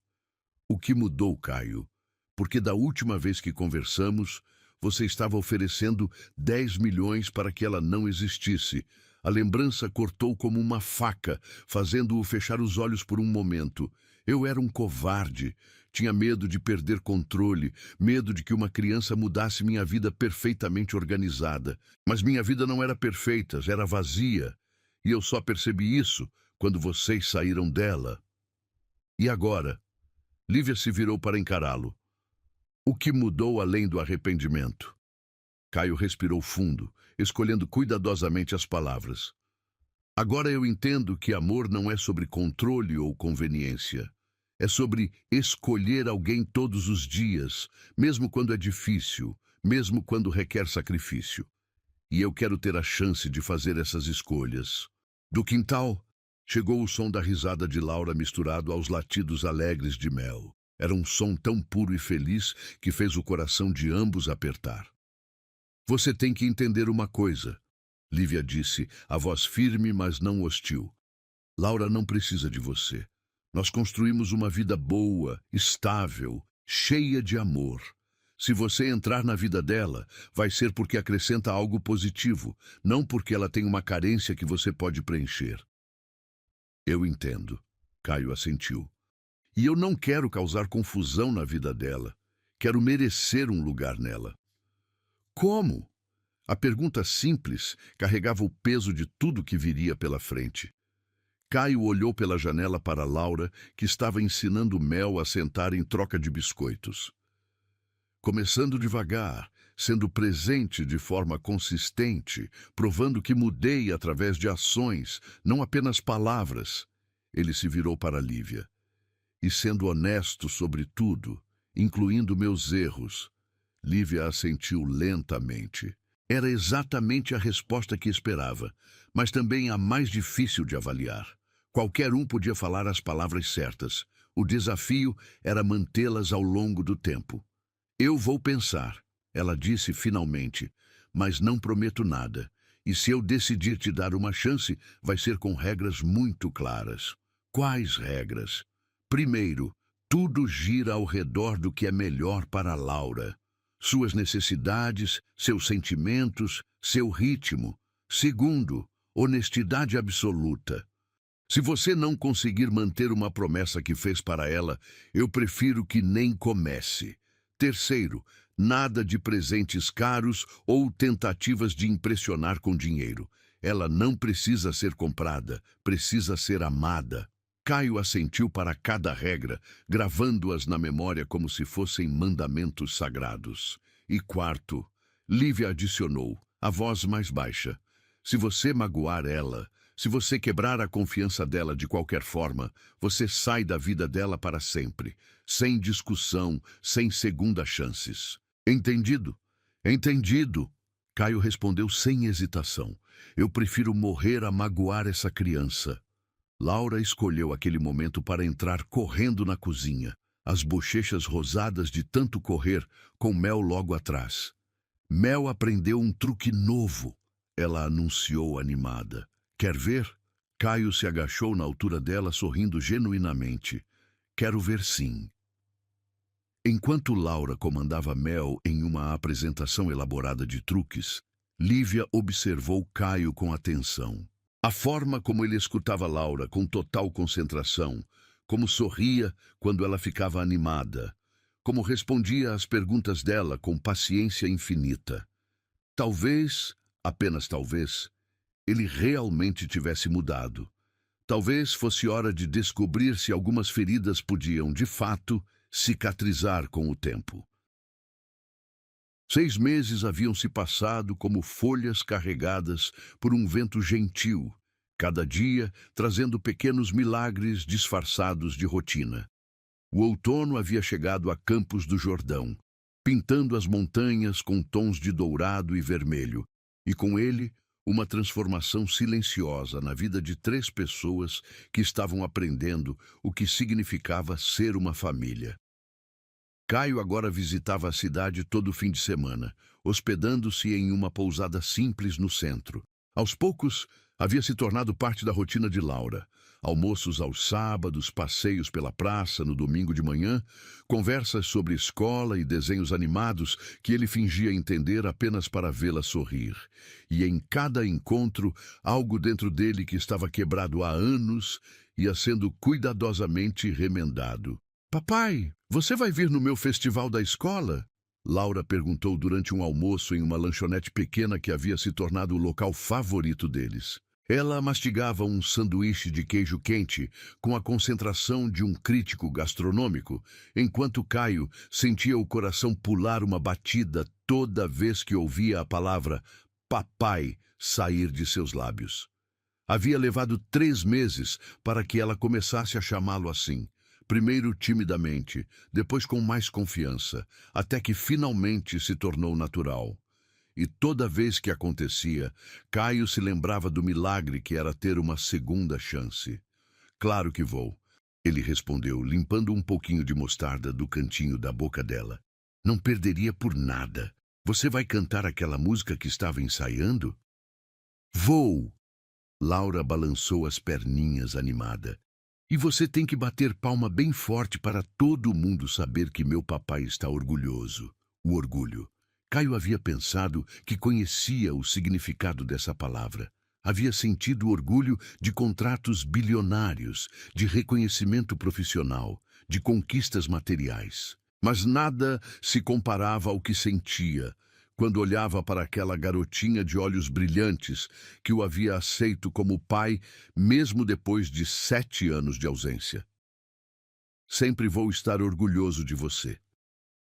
O que mudou, Caio? Porque da última vez que conversamos, você estava oferecendo 10 milhões para que ela não existisse. A lembrança cortou como uma faca, fazendo-o fechar os olhos por um momento. Eu era um covarde. Tinha medo de perder controle, medo de que uma criança mudasse minha vida perfeitamente organizada. Mas minha vida não era perfeita, era vazia. E eu só percebi isso quando vocês saíram dela. E agora? Lívia se virou para encará-lo. O que mudou além do arrependimento? Caio respirou fundo, escolhendo cuidadosamente as palavras. Agora eu entendo que amor não é sobre controle ou conveniência. É sobre escolher alguém todos os dias, mesmo quando é difícil, mesmo quando requer sacrifício. E eu quero ter a chance de fazer essas escolhas. Do quintal, chegou o som da risada de Laura misturado aos latidos alegres de Mel. Era um som tão puro e feliz que fez o coração de ambos apertar. Você tem que entender uma coisa, Lívia disse, a voz firme, mas não hostil. Laura não precisa de você. Nós construímos uma vida boa, estável, cheia de amor. Se você entrar na vida dela, vai ser porque acrescenta algo positivo, não porque ela tem uma carência que você pode preencher. Eu entendo, Caio assentiu. E eu não quero causar confusão na vida dela. Quero merecer um lugar nela. Como? A pergunta simples carregava o peso de tudo que viria pela frente. Caio olhou pela janela para Laura, que estava ensinando Mel a sentar em troca de biscoitos. Começando devagar, sendo presente de forma consistente, provando que mudei através de ações, não apenas palavras. Ele se virou para Lívia. E sendo honesto sobre tudo, incluindo meus erros. Lívia assentiu lentamente. Era exatamente a resposta que esperava, mas também a mais difícil de avaliar. Qualquer um podia falar as palavras certas. O desafio era mantê-las ao longo do tempo. Eu vou pensar, ela disse finalmente, mas não prometo nada. E se eu decidir te dar uma chance, vai ser com regras muito claras. Quais regras? Primeiro, tudo gira ao redor do que é melhor para Laura. Suas necessidades, seus sentimentos, seu ritmo. Segundo, honestidade absoluta. Se você não conseguir manter uma promessa que fez para ela, eu prefiro que nem comece. Terceiro, nada de presentes caros ou tentativas de impressionar com dinheiro. Ela não precisa ser comprada, precisa ser amada. Caio assentiu para cada regra, gravando-as na memória como se fossem mandamentos sagrados. E quarto, Lívia adicionou, a voz mais baixa. Se você magoar ela, se você quebrar a confiança dela de qualquer forma, você sai da vida dela para sempre, sem discussão, sem segunda chances. Entendido? Entendido. Caio respondeu sem hesitação. Eu prefiro morrer a magoar essa criança. Laura escolheu aquele momento para entrar correndo na cozinha, as bochechas rosadas de tanto correr, com Mel logo atrás. Mel aprendeu um truque novo, ela anunciou animada. Quer ver? Caio se agachou na altura dela, sorrindo genuinamente. Quero ver sim. Enquanto Laura comandava Mel em uma apresentação elaborada de truques, Lívia observou Caio com atenção. A forma como ele escutava Laura com total concentração, como sorria quando ela ficava animada, como respondia às perguntas dela com paciência infinita. Talvez, apenas talvez, ele realmente tivesse mudado. Talvez fosse hora de descobrir se algumas feridas podiam, de fato, cicatrizar com o tempo. 6 meses haviam se passado como folhas carregadas por um vento gentil, cada dia trazendo pequenos milagres disfarçados de rotina. O outono havia chegado a Campos do Jordão, pintando as montanhas com tons de dourado e vermelho, e com ele uma transformação silenciosa na vida de 3 pessoas que estavam aprendendo o que significava ser uma família. Caio agora visitava a cidade todo fim de semana, hospedando-se em uma pousada simples no centro. Aos poucos, havia se tornado parte da rotina de Laura. Almoços aos sábados, passeios pela praça no domingo de manhã, conversas sobre escola e desenhos animados que ele fingia entender apenas para vê-la sorrir. E em cada encontro, algo dentro dele que estava quebrado há anos ia sendo cuidadosamente remendado. Papai, você vai vir no meu festival da escola? Laura perguntou durante um almoço em uma lanchonete pequena que havia se tornado o local favorito deles. Ela mastigava um sanduíche de queijo quente com a concentração de um crítico gastronômico, enquanto Caio sentia o coração pular uma batida toda vez que ouvia a palavra papai sair de seus lábios. Havia levado 3 meses para que ela começasse a chamá-lo assim. Primeiro timidamente, depois com mais confiança, até que finalmente se tornou natural. E toda vez que acontecia, Caio se lembrava do milagre que era ter uma segunda chance. Claro que vou, ele respondeu, limpando um pouquinho de mostarda do cantinho da boca dela. Não perderia por nada. Você vai cantar aquela música que estava ensaiando? Vou! Laura balançou as perninhas animada. E você tem que bater palma bem forte para todo mundo saber que meu papai está orgulhoso. O orgulho. Caio havia pensado que conhecia o significado dessa palavra. Havia sentido o orgulho de contratos bilionários, de reconhecimento profissional, de conquistas materiais. Mas nada se comparava ao que sentia quando olhava para aquela garotinha de olhos brilhantes que o havia aceito como pai, mesmo depois de 7 anos de ausência. Sempre vou estar orgulhoso de você.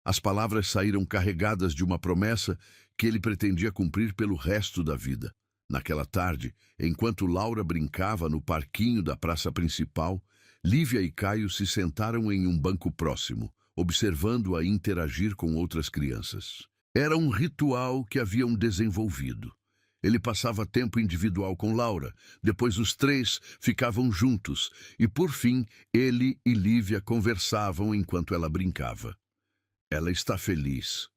As palavras saíram carregadas de uma promessa que ele pretendia cumprir pelo resto da vida. Naquela tarde, enquanto Laura brincava no parquinho da praça principal, Lívia e Caio se sentaram em um banco próximo, observando-a interagir com outras crianças. Era um ritual que haviam desenvolvido. Ele passava tempo individual com Laura, depois os 3 ficavam juntos e, por fim, ele e Lívia conversavam enquanto ela brincava. Ela está feliz,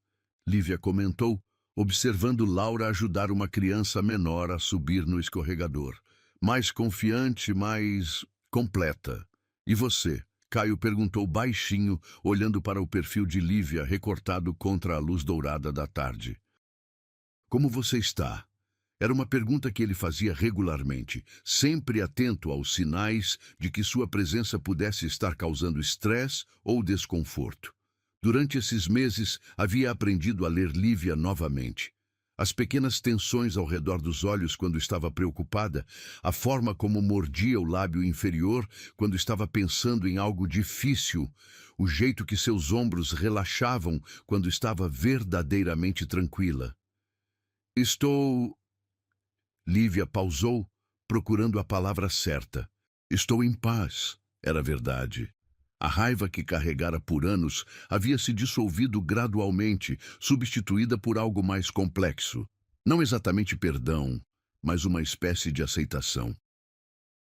Lívia comentou, observando Laura ajudar uma criança menor a subir no escorregador. Mais confiante, mais completa. E você? Caio perguntou baixinho, olhando para o perfil de Lívia recortado contra a luz dourada da tarde. Como você está? Era uma pergunta que ele fazia regularmente, sempre atento aos sinais de que sua presença pudesse estar causando estresse ou desconforto. Durante esses meses, havia aprendido a ler Lívia novamente. As pequenas tensões ao redor dos olhos quando estava preocupada, a forma como mordia o lábio inferior quando estava pensando em algo difícil, o jeito que seus ombros relaxavam quando estava verdadeiramente tranquila. Estou... Lívia pausou, procurando a palavra certa. Estou em paz, era verdade. A raiva que carregara por anos havia se dissolvido gradualmente, substituída por algo mais complexo. Não exatamente perdão, mas uma espécie de aceitação.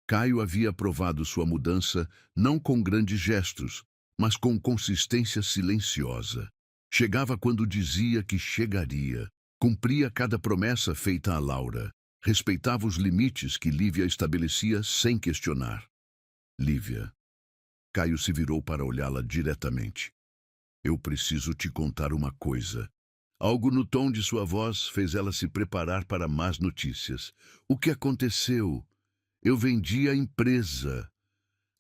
Caio havia provado sua mudança não com grandes gestos, mas com consistência silenciosa. Chegava quando dizia que chegaria. Cumpria cada promessa feita a Laura. Respeitava os limites que Lívia estabelecia sem questionar. Lívia. Caio se virou para olhá-la diretamente. Eu preciso te contar uma coisa. Algo no tom de sua voz fez ela se preparar para más notícias. O que aconteceu? Eu vendi a empresa.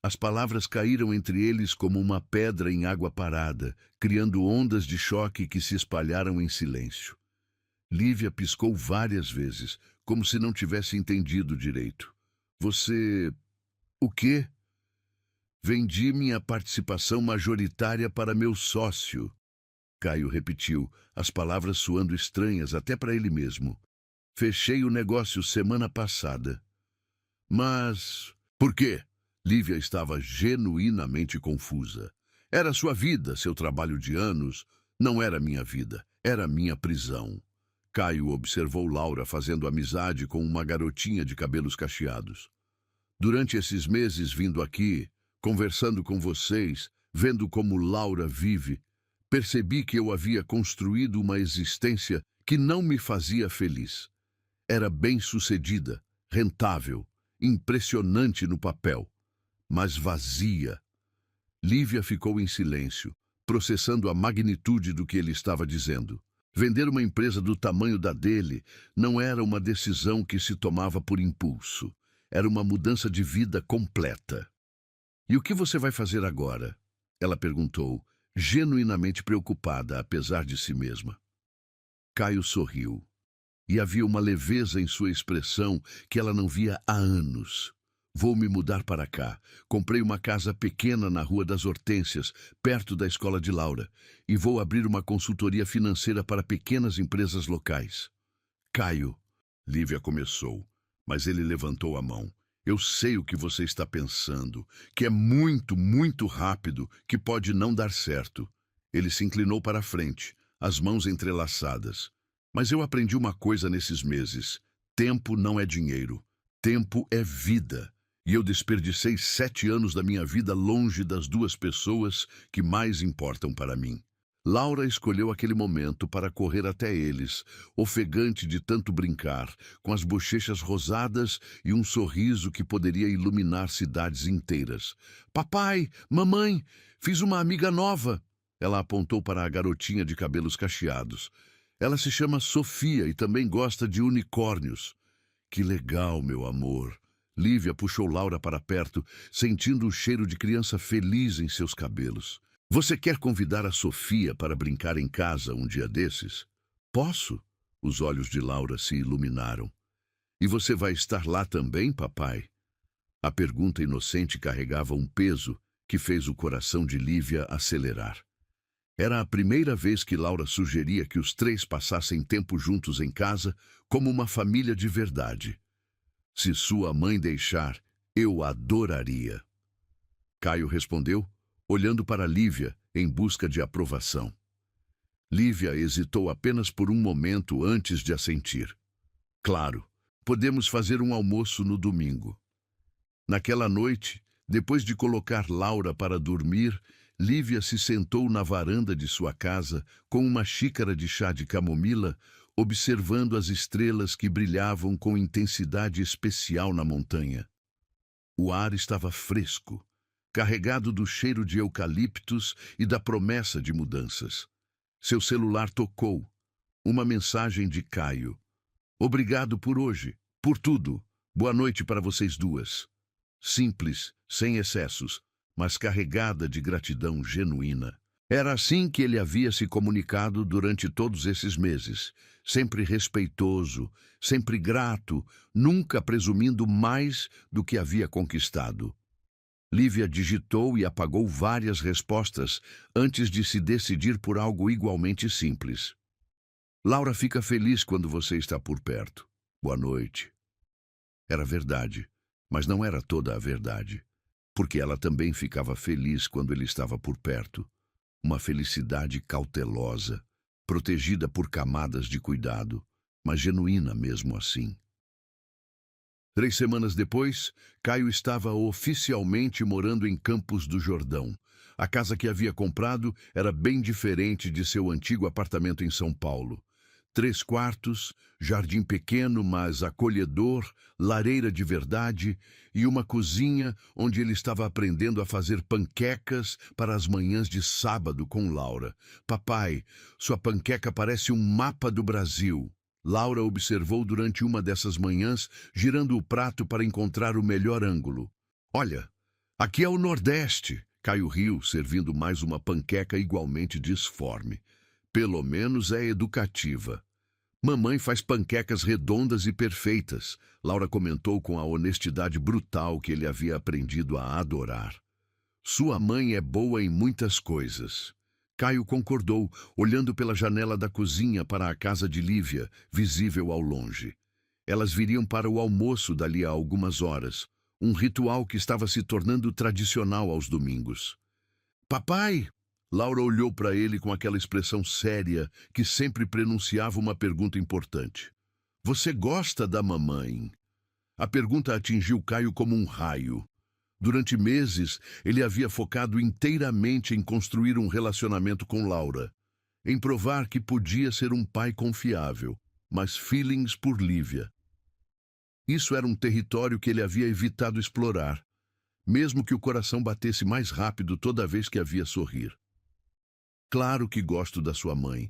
As palavras caíram entre eles como uma pedra em água parada, criando ondas de choque que se espalharam em silêncio. Lívia piscou várias vezes, como se não tivesse entendido direito. Você... o quê? Vendi minha participação majoritária para meu sócio. Caio repetiu, as palavras soando estranhas até para ele mesmo. Fechei o negócio semana passada. Mas por quê? Lívia estava genuinamente confusa. Era sua vida, seu trabalho de anos. Não era minha vida, era minha prisão. Caio observou Laura fazendo amizade com uma garotinha de cabelos cacheados. Durante esses meses vindo aqui, conversando com vocês, vendo como Laura vive, percebi que eu havia construído uma existência que não me fazia feliz. Era bem-sucedida, rentável, impressionante no papel, mas vazia. Lívia ficou em silêncio, processando a magnitude do que ele estava dizendo. Vender uma empresa do tamanho da dele não era uma decisão que se tomava por impulso. Era uma mudança de vida completa. E o que você vai fazer agora? Ela perguntou, genuinamente preocupada, apesar de si mesma. Caio sorriu. E havia uma leveza em sua expressão que ela não via há anos. Vou me mudar para cá. Comprei uma casa pequena na Rua das Hortênsias, perto da escola de Laura, e vou abrir uma consultoria financeira para pequenas empresas locais. Caio, Lívia começou, mas ele levantou a mão. Eu sei o que você está pensando, que é muito, muito rápido, que pode não dar certo. Ele se inclinou para a frente, as mãos entrelaçadas. Mas eu aprendi uma coisa nesses meses. Tempo não é dinheiro. Tempo é vida. E eu desperdicei 7 anos da minha vida longe das 2 pessoas que mais importam para mim. Laura escolheu aquele momento para correr até eles, ofegante de tanto brincar, com as bochechas rosadas e um sorriso que poderia iluminar cidades inteiras. Papai, mamãe, fiz uma amiga nova. Ela apontou para a garotinha de cabelos cacheados. Ela se chama Sofia e também gosta de unicórnios. Que legal, meu amor. Lívia puxou Laura para perto, sentindo o cheiro de criança feliz em seus cabelos. Você quer convidar a Sofia para brincar em casa um dia desses? Posso? Os olhos de Laura se iluminaram. E você vai estar lá também, papai? A pergunta inocente carregava um peso que fez o coração de Lívia acelerar. Era a primeira vez que Laura sugeria que os 3 passassem tempo juntos em casa, como uma família de verdade. Se sua mãe deixar, eu adoraria. Caio respondeu, olhando para Lívia em busca de aprovação. Lívia hesitou apenas por um momento antes de assentir. Claro, podemos fazer um almoço no domingo. Naquela noite, depois de colocar Laura para dormir, Lívia se sentou na varanda de sua casa com uma xícara de chá de camomila, observando as estrelas que brilhavam com intensidade especial na montanha. O ar estava fresco, carregado do cheiro de eucaliptos e da promessa de mudanças. Seu celular tocou. Uma mensagem de Caio. Obrigado por hoje, por tudo. Boa noite para vocês 2. Simples, sem excessos, mas carregada de gratidão genuína. Era assim que ele havia se comunicado durante todos esses meses, sempre respeitoso, sempre grato, nunca presumindo mais do que havia conquistado. Lívia digitou e apagou várias respostas antes de se decidir por algo igualmente simples. Laura fica feliz quando você está por perto. Boa noite. Era verdade, mas não era toda a verdade, porque ela também ficava feliz quando ele estava por perto. Uma felicidade cautelosa, protegida por camadas de cuidado, mas genuína mesmo assim. 3 semanas depois, Caio estava oficialmente morando em Campos do Jordão. A casa que havia comprado era bem diferente de seu antigo apartamento em São Paulo. 3 quartos, jardim pequeno, mas acolhedor, lareira de verdade e uma cozinha onde ele estava aprendendo a fazer panquecas para as manhãs de sábado com Laura. Papai, sua panqueca parece um mapa do Brasil. Laura observou durante uma dessas manhãs, girando o prato para encontrar o melhor ângulo. Olha, aqui é o Nordeste. Caio riu, servindo mais uma panqueca igualmente disforme. Pelo menos é educativa. Mamãe faz panquecas redondas e perfeitas, Laura comentou com a honestidade brutal que ele havia aprendido a adorar. Sua mãe é boa em muitas coisas. Caio concordou, olhando pela janela da cozinha para a casa de Lívia, visível ao longe. Elas viriam para o almoço dali a algumas horas, um ritual que estava se tornando tradicional aos domingos. Papai! Laura olhou para ele com aquela expressão séria que sempre prenunciava uma pergunta importante. Você gosta da mamãe? A pergunta atingiu Caio como um raio. Durante meses, ele havia focado inteiramente em construir um relacionamento com Laura, em provar que podia ser um pai confiável, mas feelings por Lívia. Isso era um território que ele havia evitado explorar, mesmo que o coração batesse mais rápido toda vez que a via sorrir. Claro que gosto da sua mãe,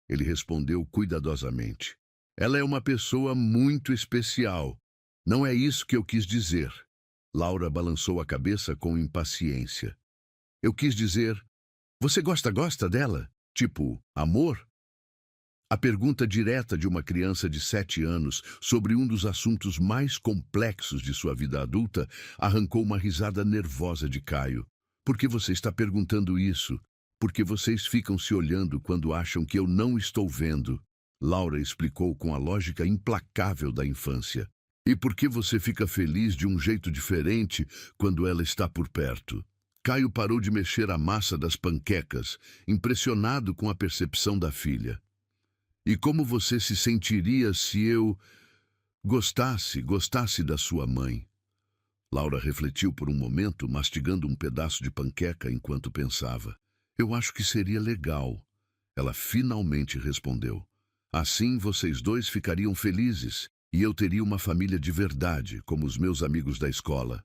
ele respondeu cuidadosamente. Ela é uma pessoa muito especial. Não é isso que eu quis dizer. Laura balançou a cabeça com impaciência. Eu quis dizer, você gosta dela? Tipo, amor? A pergunta direta de uma criança de 7 anos sobre um dos assuntos mais complexos de sua vida adulta arrancou uma risada nervosa de Caio. Por que você está perguntando isso? Porque vocês ficam se olhando quando acham que eu não estou vendo. Laura explicou com a lógica implacável da infância. E por que você fica feliz de um jeito diferente quando ela está por perto? Caio parou de mexer a massa das panquecas, impressionado com a percepção da filha. E como você se sentiria se eu gostasse da sua mãe? Laura refletiu por um momento, mastigando um pedaço de panqueca enquanto pensava. Eu acho que seria legal. Ela finalmente respondeu. Assim vocês dois ficariam felizes. E eu teria uma família de verdade, como os meus amigos da escola.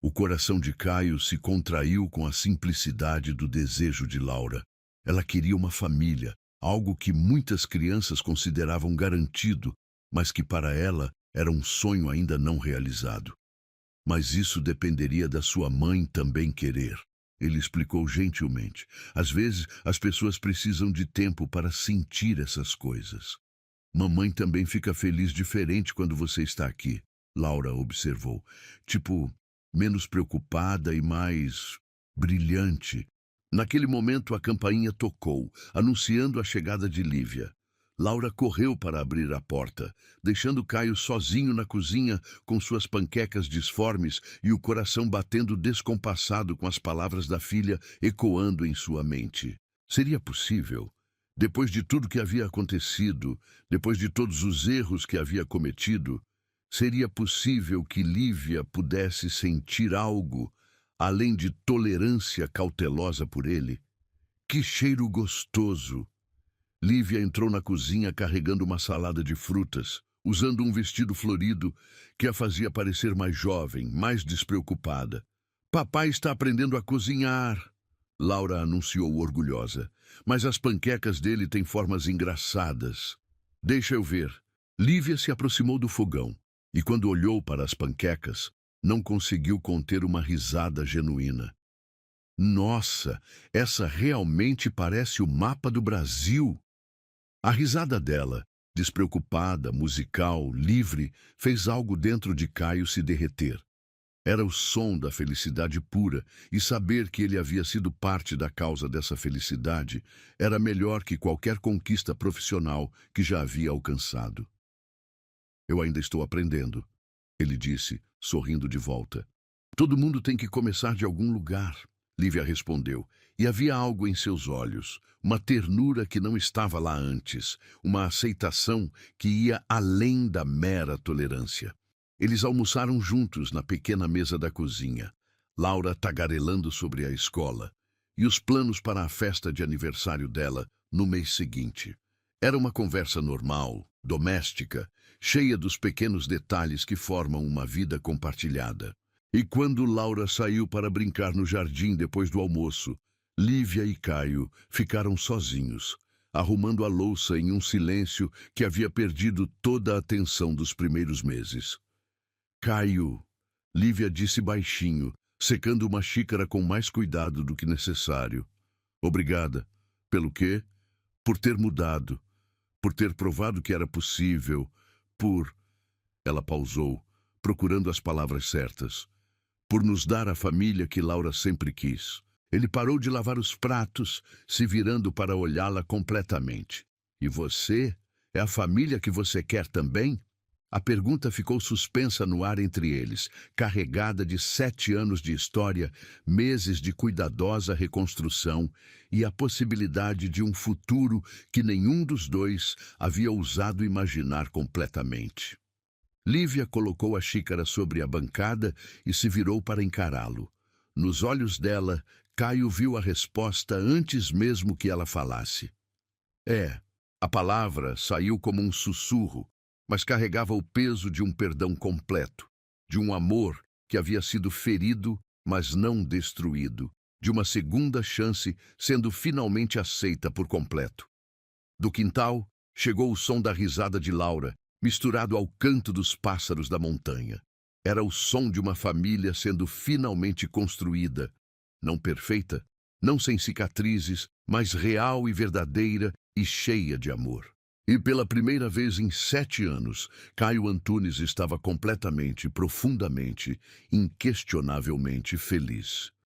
O coração de Caio se contraiu com a simplicidade do desejo de Laura. Ela queria uma família, algo que muitas crianças consideravam garantido, mas que para ela era um sonho ainda não realizado. Mas isso dependeria da sua mãe também querer. Ele explicou gentilmente. Às vezes, as pessoas precisam de tempo para sentir essas coisas. Mamãe também fica feliz diferente quando você está aqui, Laura observou. Tipo, menos preocupada e mais brilhante. Naquele momento a campainha tocou, anunciando a chegada de Lívia. Laura correu para abrir a porta, deixando Caio sozinho na cozinha com suas panquecas disformes e o coração batendo descompassado com as palavras da filha ecoando em sua mente. Seria possível? Depois de tudo que havia acontecido, depois de todos os erros que havia cometido, seria possível que Lívia pudesse sentir algo, além de tolerância cautelosa por ele? Que cheiro gostoso! Lívia entrou na cozinha carregando uma salada de frutas, usando um vestido florido que a fazia parecer mais jovem, mais despreocupada. Papai está aprendendo a cozinhar, Laura anunciou orgulhosa. Mas as panquecas dele têm formas engraçadas. Deixa eu ver. Lívia se aproximou do fogão e, quando olhou para as panquecas, não conseguiu conter uma risada genuína. Nossa, essa realmente parece o mapa do Brasil. A risada dela, despreocupada, musical, livre, fez algo dentro de Caio se derreter. Era o som da felicidade pura, e saber que ele havia sido parte da causa dessa felicidade era melhor que qualquer conquista profissional que já havia alcançado. Eu ainda estou aprendendo, ele disse, sorrindo de volta. Todo mundo tem que começar de algum lugar, Lívia respondeu, e havia algo em seus olhos, uma ternura que não estava lá antes, uma aceitação que ia além da mera tolerância. Eles almoçaram juntos na pequena mesa da cozinha, Laura tagarelando sobre a escola e os planos para a festa de aniversário dela no mês seguinte. Era uma conversa normal, doméstica, cheia dos pequenos detalhes que formam uma vida compartilhada. E quando Laura saiu para brincar no jardim depois do almoço, Lívia e Caio ficaram sozinhos, arrumando a louça em um silêncio que havia perdido toda a atenção dos primeiros meses. Caio, Lívia disse baixinho, secando uma xícara com mais cuidado do que necessário. Obrigada. Pelo quê? Por ter mudado. Por ter provado que era possível. Por... Ela pausou, procurando as palavras certas. Por nos dar a família que Laura sempre quis. Ele parou de lavar os pratos, se virando para olhá-la completamente. E você? É a família que você quer também? A pergunta ficou suspensa no ar entre eles, carregada de 7 anos de história, meses de cuidadosa reconstrução e a possibilidade de um futuro que nenhum dos dois havia ousado imaginar completamente. Lívia colocou a xícara sobre a bancada e se virou para encará-lo. Nos olhos dela, Caio viu a resposta antes mesmo que ela falasse. É, a palavra saiu como um sussurro, mas carregava o peso de um perdão completo, de um amor que havia sido ferido, mas não destruído, de uma segunda chance sendo finalmente aceita por completo. Do quintal, chegou o som da risada de Laura, misturado ao canto dos pássaros da montanha. Era o som de uma família sendo finalmente construída, não perfeita, não sem cicatrizes, mas real e verdadeira e cheia de amor. E pela primeira vez em 7 anos, Caio Antunes estava completamente, profundamente, inquestionavelmente feliz.